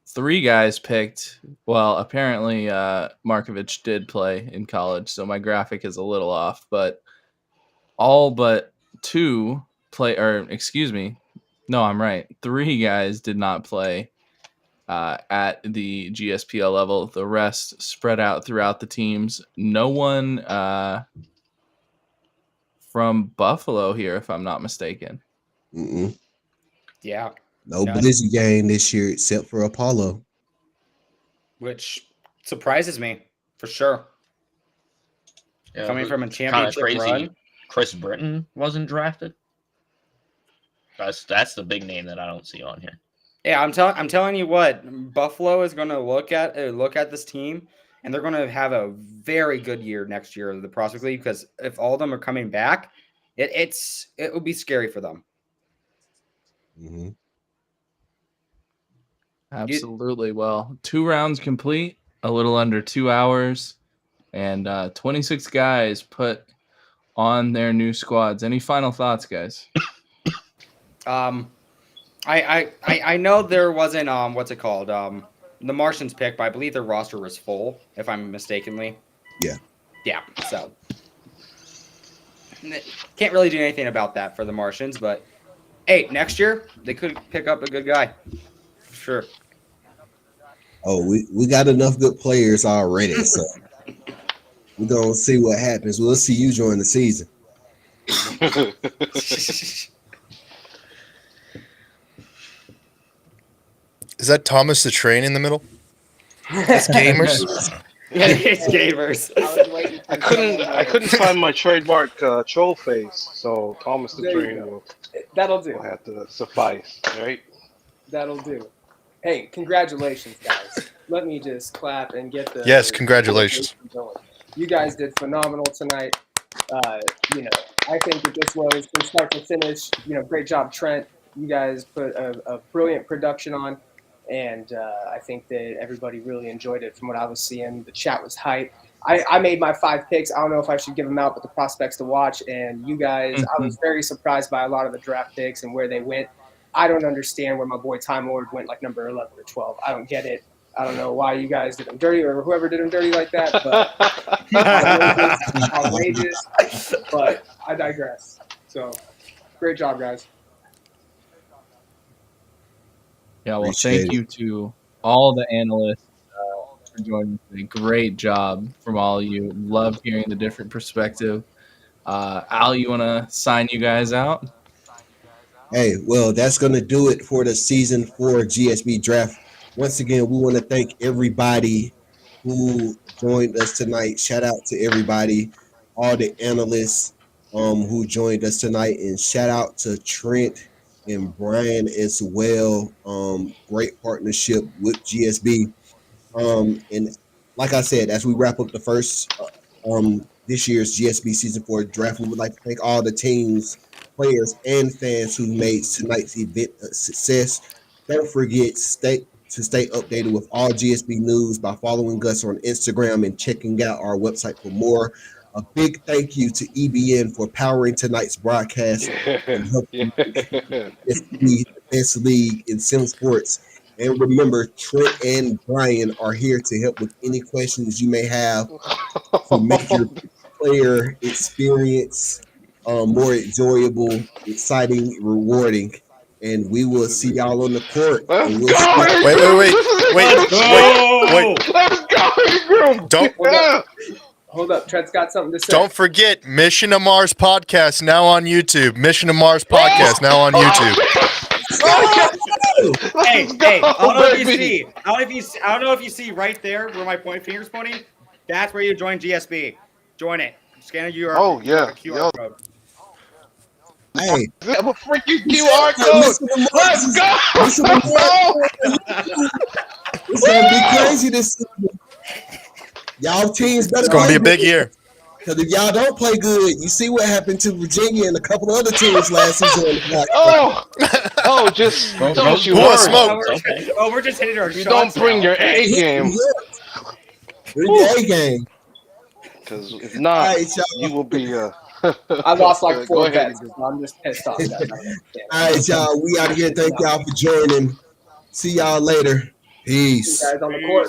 3 guys picked. Well, apparently Markovich did play in college, so my graphic is a little off, but all but 2 play, or excuse me, no, I'm right. 3 guys did not play at the GSPL level. The rest spread out throughout the teams. No one from Buffalo here, if I'm not mistaken. Yeah. No Blizzy game this year except for Apollo. Which surprises me, for sure. Yeah, Coming from a championship run. Chris Britton wasn't drafted. That's the big name that I don't see on here. Yeah, I'm telling you what, Buffalo is going to look at this team, and they're going to have a very good year next year of the prospect league because if all of them are coming back, it will be scary for them. Mm-hmm. Absolutely. Well, 2 rounds complete, a little under 2 hours, and 26 guys put on their new squads. Any final thoughts, guys? I know there wasn't what's it called? The Martians pick, but I believe their roster was full, if I'm mistakenly. Yeah. Yeah. So can't really do anything about that for the Martians, but hey, next year they could pick up a good guy. Sure. Oh, we got enough good players already, so we're gonna see what happens. We'll see you during the season. Is that Thomas the Train in the middle? It's gamers. Yeah, it's gamers. I couldn't find my trademark troll face, so Thomas the Train That'll do. will have to suffice, right? That'll do. Hey, congratulations, guys. Let me just clap and get the... Yes, congratulations. You guys did phenomenal tonight. I think that this was from start to finish. Great job, Trent. You guys put a brilliant production on, and I think that everybody really enjoyed it from what I was seeing. The chat was hype. I made my 5 picks. I don't know if I should give them out, but the prospects to watch. And you guys, I was very surprised by a lot of the draft picks and where they went. I don't understand where my boy Time Lord went like number 11 or 12. I don't get it. I don't know why you guys did him dirty or whoever did him dirty like that, but outrageous. But I digress. So, great job, guys. Yeah, well, thank you to all the analysts for joining today. Great job from all of you. Love hearing the different perspective. Al, you want to sign you guys out? Hey, well, that's going to do it for the Season 4 GSB Draft. Once again, we want to thank everybody who joined us tonight. Shout out to everybody, all the analysts who joined us tonight. And shout out to Trent and Brian as well. Great partnership with GSB. And like I said, as we wrap up the first this year's GSB Season 4 Draft, we would like to thank all the teams, players, and fans who made tonight's event a success. Don't forget to stay updated with all GSB news by following us on Instagram and checking out our website for more. A big thank you to EBN for powering tonight's broadcast and helping be the best league in sim sports And remember, Trent and Brian are here to help with any questions you may have to make your player experience more enjoyable, exciting, rewarding. And we will see y'all on the court. Let's And we'll go! see Wait. Let's go, Ingram! Don't Hold up. Trent's got something to say. don't forget Mission to Mars podcast now on YouTube. Mission to Mars podcast now on YouTube. Hey, Let's go, I don't know if you baby. see. I don't know if you see right there where my finger's pointing. That's where you join GSB. Join it. Scan a QR. Oh, yeah. QR code. Hey, Have a freaking QR code. Let's go! it's gonna be crazy this season. Y'all teams better It's gonna be a play big year. because if y'all don't play good, you see what happened to Virginia and a couple other teams last season. Just don't you Who wants worry. smoke? We're just hitting our You shots. don't bring now. your A game, Bring the A game. because if All not, right, y'all. you will be. I lost like Go 4 ahead. bets. So I'm just pissed off. All right, y'all. We out of here. Thank y'all for joining. See y'all later. Peace. Guys on the court.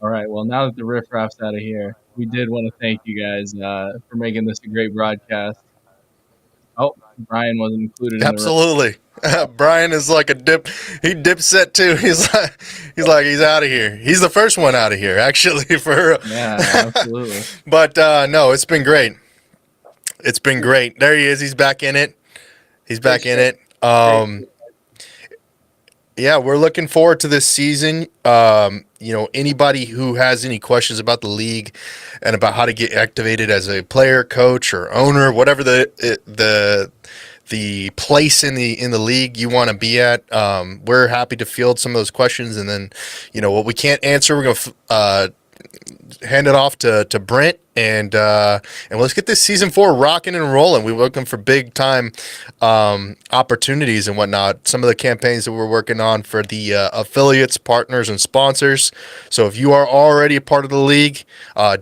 All right. Well, now that the riffraff's out of here, we did want to thank you guys for making this a great broadcast. Oh, Brian wasn't included in the Absolutely. Brian is like a dip. He dipset too. He's out of here. He's the first one out of here, actually. Yeah, absolutely. But no, it's been great. It's been great. There he is. He's back in it. Yeah, we're looking forward to this season. Anybody who has any questions about the league and about how to get activated as a player, coach, or owner, whatever the place in the league you want to be at, we're happy to field some of those questions. And then, what we can't answer, we're gonna hand it off to Brent, and let's get this season 4 rocking and rolling. We're looking for big time opportunities and whatnot. Some of the campaigns that we're working on for the affiliates, partners, and sponsors. So if you are already a part of the league,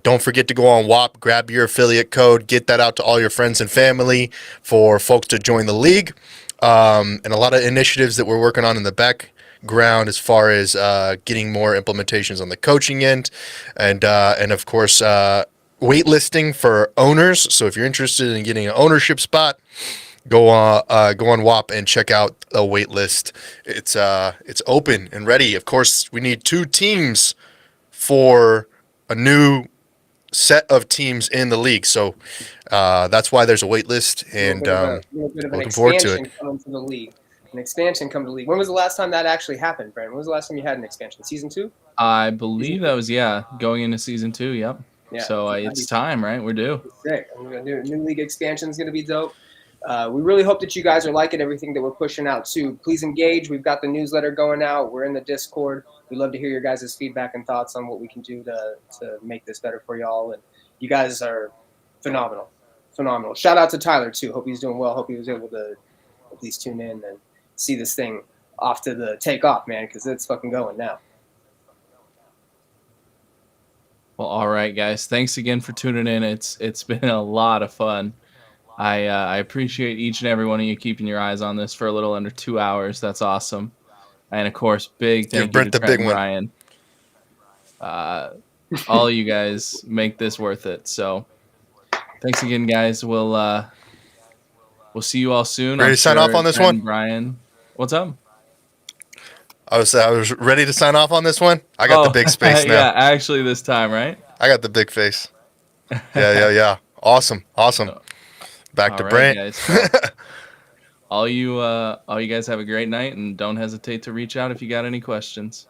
don't forget to go on WAP, grab your affiliate code, get that out to all your friends and family for folks to join the league. And a lot of initiatives that we're working on in the background as far as getting more implementations on the coaching end, and of course waitlisting for owners. So if you're interested in getting an ownership spot, go on WAP and check out a waitlist. It's open and ready. Of course, we need 2 teams for a new set of teams in the league. So that's why there's a waitlist, and looking forward to it. Coming to the league. An expansion come to the league. When was the last time that actually happened, Brent? When was the last time you had an expansion? Season 2? I believe that was going into season 2. Yep. Yeah. So it's time, right? We're due. Sick. We're gonna do a new league expansion. Is gonna be dope. We really hope that you guys are liking everything that we're pushing out too. Please engage. We've got the newsletter going out. We're in the Discord. We'd love to hear your guys' feedback and thoughts on what we can do to make this better for y'all. And you guys are phenomenal. Shout out to Tyler too. Hope he's doing well. Hope he was able to at least tune in and see this thing off to the takeoff, man, because it's fucking going now. Well, all right, guys. Thanks again for tuning in. It's been a lot of fun. I appreciate each and every one of you keeping your eyes on this for a little under 2 hours. That's awesome. And of course, big thank you Brent to the Trent big and Brian. All you guys make this worth it. So thanks again, guys. We'll see you all soon. Ready to sign off on this one? Brian, what's up? I was ready to sign off on this one. I got the big space now. Yeah, actually this time, right? I got the big face. Yeah. Awesome. Back to All right, Brent. Guys. All you guys have a great night, and don't hesitate to reach out if you got any questions.